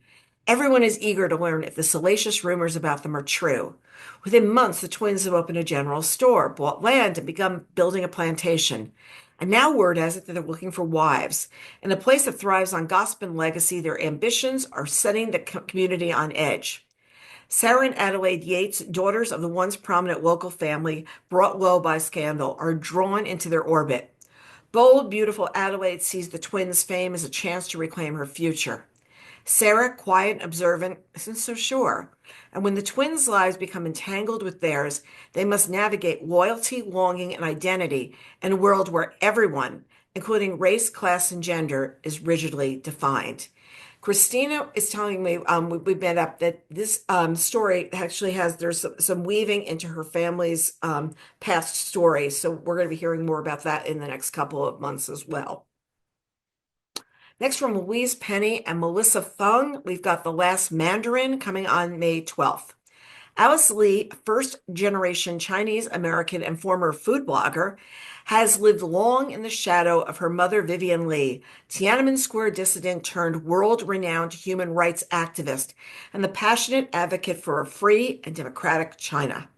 Everyone is eager to learn if the salacious rumors about them are true. Within months, the twins have opened a general store, bought land, and begun building a plantation. And now word has it that they're looking for wives. In a place that thrives on gossip and legacy, their ambitions are setting the community on edge. Sarah and Adelaide Yates, daughters of the once prominent local family, brought low by scandal, are drawn into their orbit. Bold, beautiful Adelaide sees the twins' fame as a chance to reclaim her future. Sarah, quiet and observant, isn't so sure. And when the twins' lives become entangled with theirs, they must navigate loyalty, longing, and identity in a world where everyone, including race, class, and gender, is rigidly defined. Christina is telling me we met up that this story actually has there's some weaving into her family's past story. So we're going to be hearing more about that in the next couple of months as well. Next, from Louise Penny and Melissa Fung, we've got The Last Mandarin coming on May 12th. Alice Lee, first generation Chinese American and former food blogger, has lived long in the shadow of her mother, Vivian Lee, Tiananmen Square dissident turned world renowned human rights activist, and the passionate advocate for a free and democratic China.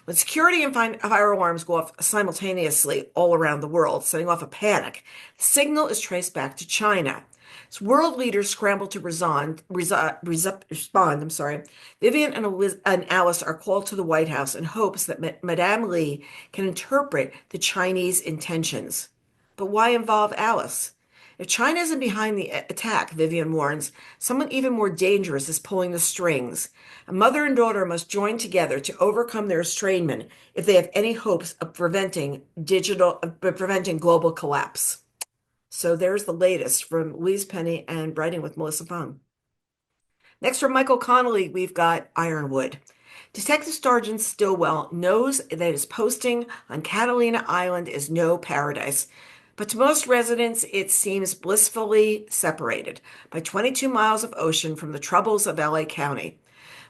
When security and fire alarms go off simultaneously all around the world, setting off a panic, the signal is traced back to China. As world leaders scramble to respond, Vivian and Alice are called to the White House in hopes that Madame Lee can interpret the Chinese intentions. But why involve Alice? If China isn't behind the attack, Vivian warns, someone even more dangerous is pulling the strings. A mother and daughter must join together to overcome their estrangement if they have any hopes of preventing global collapse. So there's the latest from Louise Penny and writing with Melissa Fung. Next, from Michael Connolly, we've got Ironwood. Detective Sergeant Stillwell knows that his posting on Catalina Island is no paradise, but to most residents, it seems blissfully separated by 22 miles of ocean from the troubles of LA County.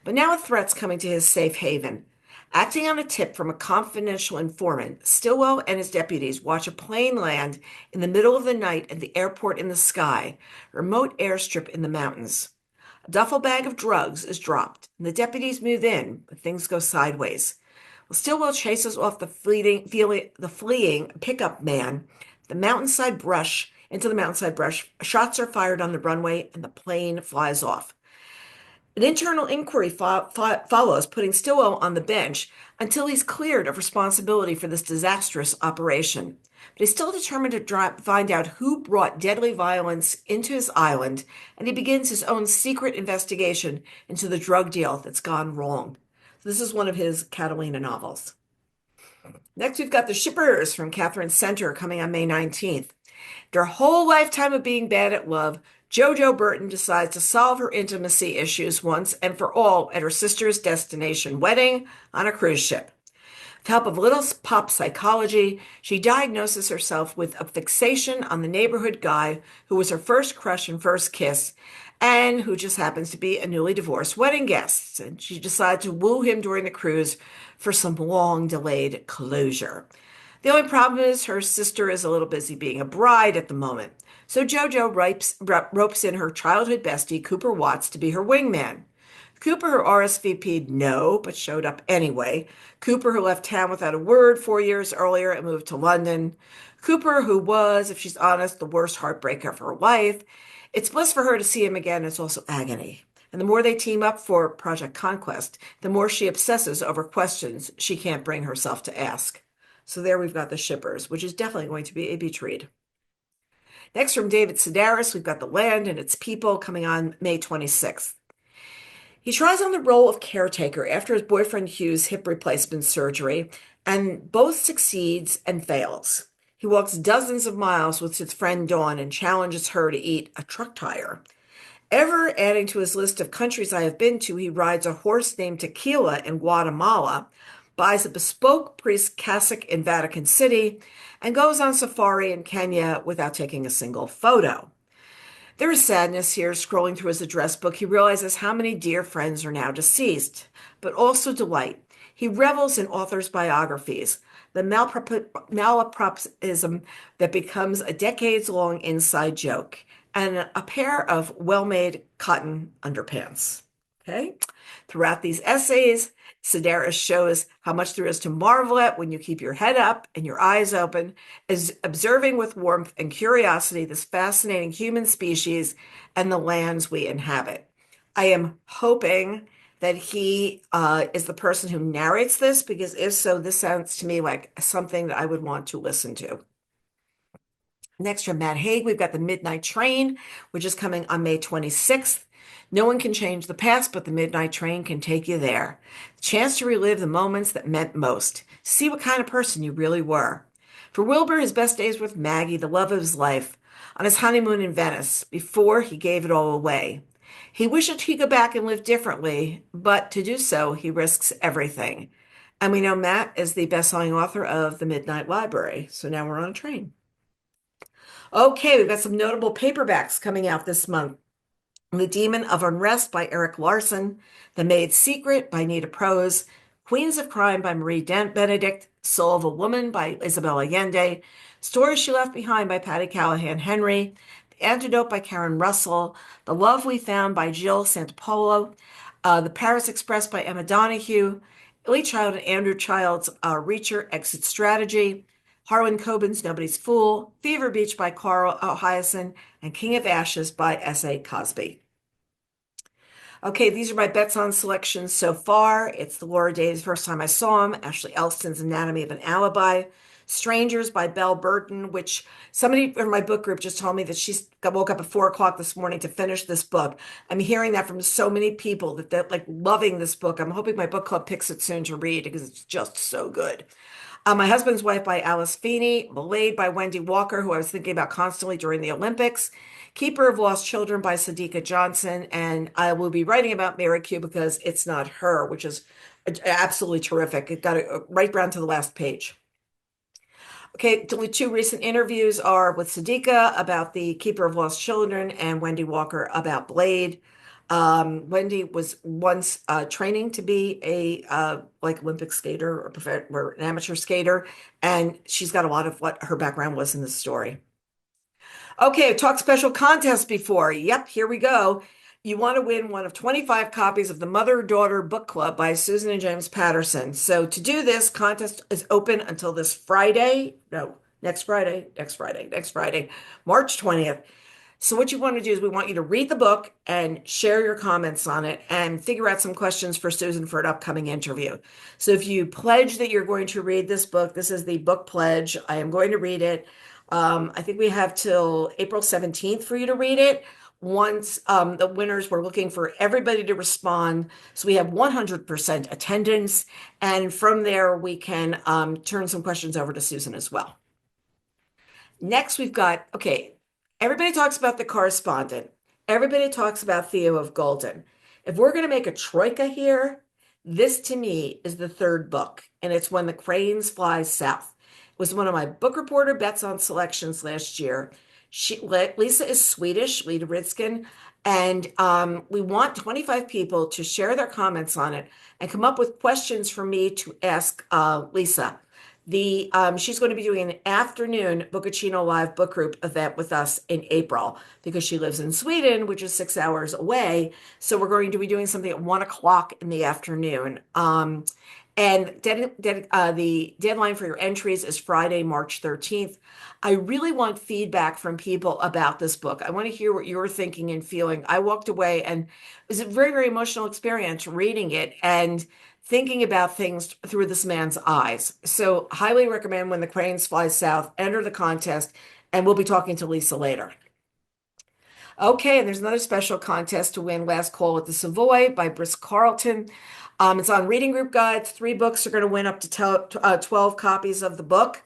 But now a threat's coming to his safe haven. Acting on a tip from a confidential informant, Stillwell and his deputies watch a plane land in the middle of the night at the airport in the sky, a remote airstrip in the mountains. A duffel bag of drugs is dropped, and the deputies move in, but things go sideways. While Stillwell chases off the fleeing pickup man, into the mountainside brush, shots are fired on the runway, and the plane flies off. An internal inquiry follows, putting Stillwell on the bench until he's cleared of responsibility for this disastrous operation. But he's still determined to find out who brought deadly violence into his island, and he begins his own secret investigation into the drug deal that's gone wrong. This is one of his Catalina novels. Next, we've got The Shippers from Katherine Center coming on May 19th. After a whole lifetime of being bad at love, JoJo Burton decides to solve her intimacy issues once and for all at her sister's destination wedding on a cruise ship. With the help of little pop psychology, she diagnoses herself with a fixation on the neighborhood guy who was her first crush and first kiss, and who just happens to be a newly divorced wedding guest. And she decides to woo him during the cruise for some long-delayed closure. The only problem is her sister is a little busy being a bride at the moment. So JoJo ropes in her childhood bestie, Cooper Watts, to be her wingman. Cooper, who RSVP'd no, but showed up anyway. Cooper, who left town without a word 4 years earlier and moved to London. Cooper, who was, if she's honest, the worst heartbreaker of her life. It's bliss for her to see him again. It's also agony. And the more they team up for Project Conquest, the more she obsesses over questions she can't bring herself to ask. So there we've got The Shippers, which is definitely going to be a beach read. Next, from David Sedaris, we've got The Land and Its People coming on May 26th. He tries on the role of caretaker after his boyfriend Hugh's hip replacement surgery, and both succeeds and fails. He walks dozens of miles with his friend Dawn and challenges her to eat a truck tire. Ever adding to his list of countries I have been to, he rides a horse named Tequila in Guatemala, buys a bespoke priest cassock in Vatican City, and goes on safari in Kenya without taking a single photo. There is sadness here. Scrolling through his address book, he realizes how many dear friends are now deceased, but also delight. He revels in authors' biographies, the malapropism that becomes a decades-long inside joke, and a pair of well-made cotton underpants. Okay? Throughout these essays, Sedaris shows how much there is to marvel at when you keep your head up and your eyes open, as observing with warmth and curiosity this fascinating human species and the lands we inhabit. I am hoping that he is the person who narrates this, because if so, this sounds to me like something that I would want to listen to. Next, from Matt Haig, we've got The Midnight Train, which is coming on May 26th. No one can change the past, but the midnight train can take you there. The chance to relive the moments that meant most, to see what kind of person you really were. For Wilbur, his best days were with Maggie, the love of his life. on his honeymoon in Venice before he gave it all away. He wished he could go back and live differently, but to do so, he risks everything. And we know Matt is the best-selling author of The Midnight Library. So now we're on a train. Okay, we've got some notable paperbacks coming out this month. The Demon of Unrest by Eric Larson, The Maid's Secret by Nita Prose, Queens of Crime by Marie Benedict, Soul of a Woman by Isabel Allende, Stories She Left Behind by Patty Callahan Henry, The Antidote by Karen Russell, The Love We Found by Jill Santopolo, The Paris Express by Emma Donahue, Lee Child and Andrew Child's Reacher Exit Strategy, Harlan Coben's Nobody's Fool, Fever Beach by Carl Hyacin, and King of Ashes by S.A. Cosby. Okay, these are my bets on selections so far. It's The Laura Days, First Time I Saw Him, Ashley Elston's Anatomy of an Alibi, Strangers by Belle Burton, which somebody in my book group just told me that woke up at 4 o'clock this morning to finish this book. I'm hearing that from so many people that they're like loving this book. I'm hoping my book club picks it soon to read because it's just so good. My Husband's Wife by Alice Feeney, Blade by Wendy Walker, who I was thinking about constantly during the Olympics, Keeper of Lost Children by Sadika Johnson, and I will be writing about Mary Q because it's not her, which is absolutely terrific. It got it right down to the last page. Okay, the two recent interviews are with Sadika about the Keeper of Lost Children and Wendy Walker about Blade. Wendy was once training to be a like Olympic skater or an amateur skater, and she's got a lot of what her background was in this story. Okay, talk special contest before. Yep, here we go. You want to win one of 25 copies of the Mother-Daughter Book Club by Susan and James Patterson. So to do this, contest is open until this Friday. No, next Friday, March 20th. So what you want to do is we want you to read the book and share your comments on it and figure out some questions for Susan for an upcoming interview. So if you pledge that you're going to read this book, this is the book pledge. I am going to read it. I think we have till April 17th for you to read it. Once the winners, we're looking for everybody to respond. So we have 100% attendance. And from there, we can turn some questions over to Susan as well. Next, we've got, okay, everybody talks about The Correspondent. Everybody talks about Theo of Golden. If we're going to make a troika here, this to me is the third book, and it's When the Cranes Fly South. It was one of my book reporter bets on selections last year. Lisa is Swedish, Lita Ridskin, and we want 25 people to share their comments on it and come up with questions for me to ask Lisa. She's going to be doing an afternoon Bookaccino live book group event with us in April because she lives in Sweden, which is 6 hours away. So we're going to be doing something at 1 o'clock in the afternoon. And the deadline for your entries is Friday, March 13th. I really want feedback from people about this book. I want to hear what you're thinking and feeling. I walked away and it was a very, very emotional experience reading it and thinking about things through this man's eyes. So highly recommend When the Cranes Fly South. Enter the contest, and we'll be talking to Lisa later. Okay, and there's another special contest to win Last Call at the Savoy by Brisk Carlton. It's on Reading Group Guides. 3 books are going to win up to 12 copies of the book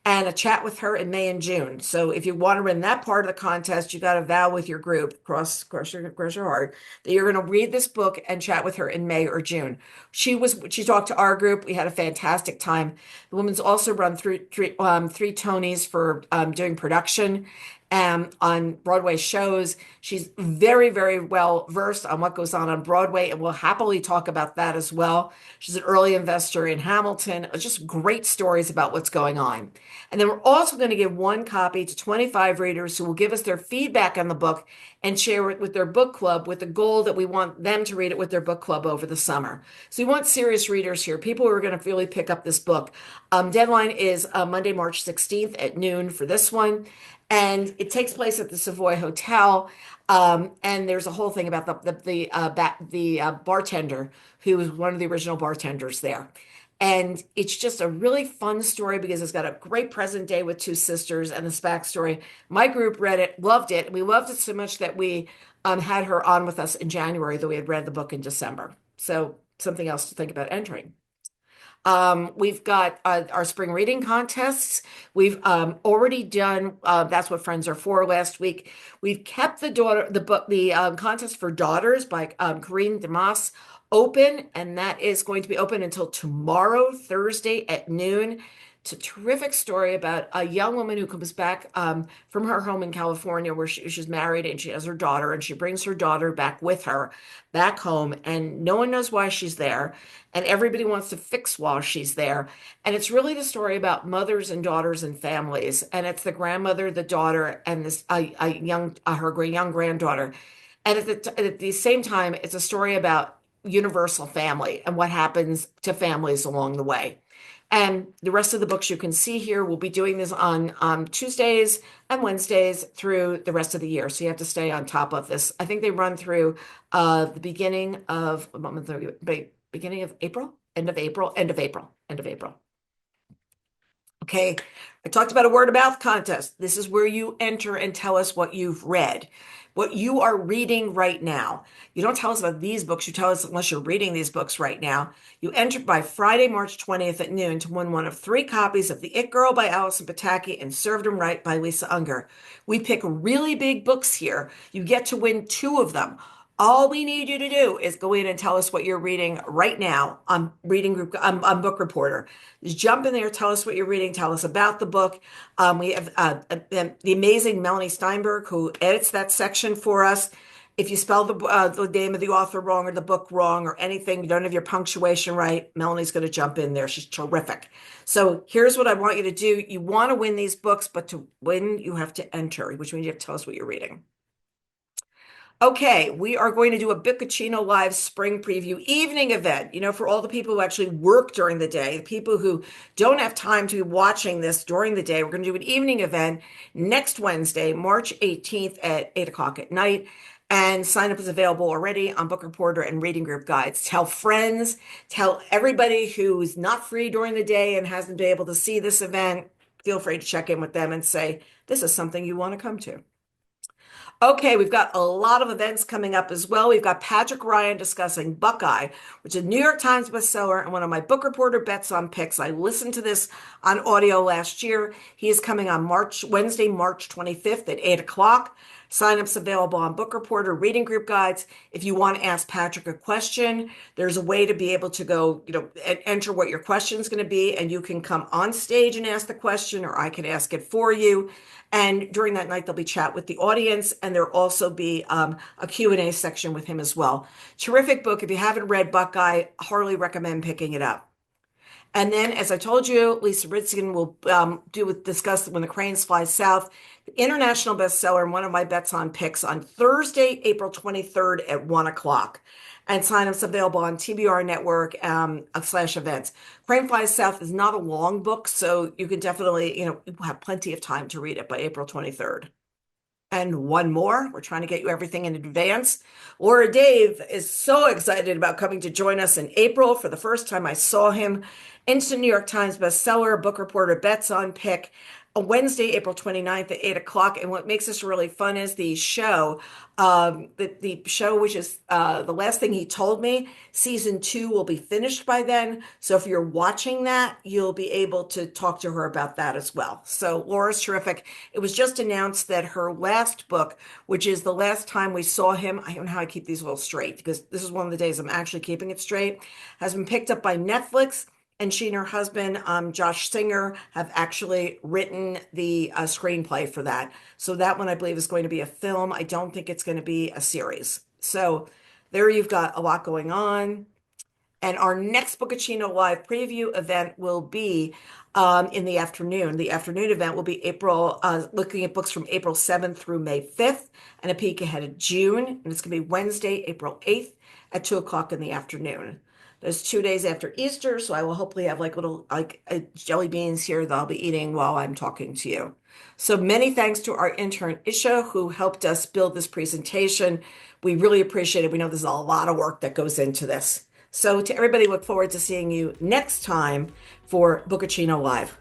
and a chat with her in May and June. So if you want to win that part of the contest, you got to vow with your group, cross your heart, that you're going to read this book and chat with her in May or June. She talked to our group. We had a fantastic time. The woman's also run three Tonys for doing production on Broadway shows. She's very, very well versed on what goes on Broadway, and we'll happily talk about that as well. She's an early investor in Hamilton. Just great stories about what's going on. And then we're also going to give 1 copy to 25 readers who will give us their feedback on the book and share it with their book club with the goal that we want them to read it with their book club over the summer. So we want serious readers here, people who are going to really pick up this book. Deadline is Monday, March 16th at noon for this one. And it takes place at the Savoy Hotel. And there's a whole thing about the bartender who was one of the original bartenders there. And it's just a really fun story because it's got a great present day with 2 sisters and this backstory. My group read it, loved it. And we loved it so much that we had her on with us in January, though we had read the book in December. So something else to think about entering. We've got our spring reading contests. We've already done That's What Friends Are For last week. We've kept the contest for daughters by Corinne Demas open, and that is going to be open until tomorrow, Thursday at noon. It's a terrific story about a young woman who comes back from her home in California where she's married and she has her daughter, and she brings her daughter back with her back home, and no one knows why she's there, and everybody wants to fix while she's there. And it's really the story about mothers and daughters and families, and it's the grandmother, the daughter, and this her young granddaughter. And at the same time, it's a story about universal family and what happens to families along the way. And the rest of the books you can see here, we'll be doing this on Tuesdays and Wednesdays through the rest of the year. So you have to stay on top of this. I think they run through the beginning of April, end of April, end of April, end of April. Okay, I talked about a word of mouth contest. This is where you enter and tell us what you've read, what you are reading right now. You don't tell us about these books. You tell us unless you're reading these books right now. You enter by Friday, March 20th at noon to win one of 3 copies of The It Girl by Alison Pataki and Served 'Em Right by Lisa Unger. We pick really big books here. You get to win 2 of them. All we need you to do is go in and tell us what you're reading right now on Book Reporter. Just jump in there, tell us what you're reading, tell us about the book. We have the amazing Melanie Steinberg who edits that section for us. If you spell the name of the author wrong or the book wrong or anything, you don't have your punctuation right, Melanie's going to jump in there. She's terrific. So here's what I want you to do. You want to win these books, but to win, you have to enter, which means you have to tell us what you're reading. Okay, we are going to do a Bookaccino Live spring preview evening event, for all the people who actually work during the day, the people who don't have time to be watching this during the day. We're going to do an evening event next Wednesday, March 18th at 8 o'clock at night. And sign up is available already on Book Reporter and Reading Group Guides. Tell friends, tell everybody who's not free during the day and hasn't been able to see this event. Feel free to check in with them and say, this is something you want to come to. Okay, we've got a lot of events coming up as well. We've got Patrick Ryan discussing Buckeye, which is a New York Times bestseller and one of my Book Reporter bets on picks. I listened to this on audio last year. He is coming on Wednesday, March 25th at 8 o'clock. Sign-ups available on Book Reporter, Reading Group Guides. If you want to ask Patrick a question, there's a way to be able to go, enter what your question is going to be, and you can come on stage and ask the question, or I can ask it for you. And during that night, there'll be chat with the audience, and there'll also be a Q&A section with him as well. Terrific book. If you haven't read Buckeye, heartily recommend picking it up. And then, as I told you, Lisa Ritzkin will discuss When the Cranes Fly South, the international bestseller, and one of my bets on picks on Thursday, April 23rd at 1 o'clock. And signups available on TBR Network /events. Crane Flies South is not a long book, so you can definitely, have plenty of time to read it by April 23rd. And one more, we're trying to get you everything in advance. Laura Dave is so excited about coming to join us in April. For the first time I saw him, instant New York Times bestseller, Book Reporter bets on pick, a Wednesday, April 29th at 8 o'clock. And what makes this really fun is the show, the show, which is the last thing he told me, season 2 will be finished by then. So if you're watching that, you'll be able to talk to her about that as well. So Laura's terrific. It was just announced that her last book, which is The Last Time We Saw Him, I don't know how I keep these all straight because this is one of the days I'm actually keeping it straight, has been picked up by Netflix. And she and her husband, Josh Singer, have actually written the screenplay for that. So that one, I believe, is going to be a film. I don't think it's going to be a series. So there you've got a lot going on. And our next Bookaccino Live preview event will be in the afternoon. The afternoon event will be looking at books from April 7th through May 5th and a peek ahead of June. And it's going to be Wednesday, April 8th at 2 o'clock in the afternoon. There's 2 days after Easter, so I will hopefully have little jelly beans here that I'll be eating while I'm talking to you. So many thanks to our intern Isha who helped us build this presentation. We really appreciate it. We know there's a lot of work that goes into this. So to everybody, look forward to seeing you next time for Bookaccino Live.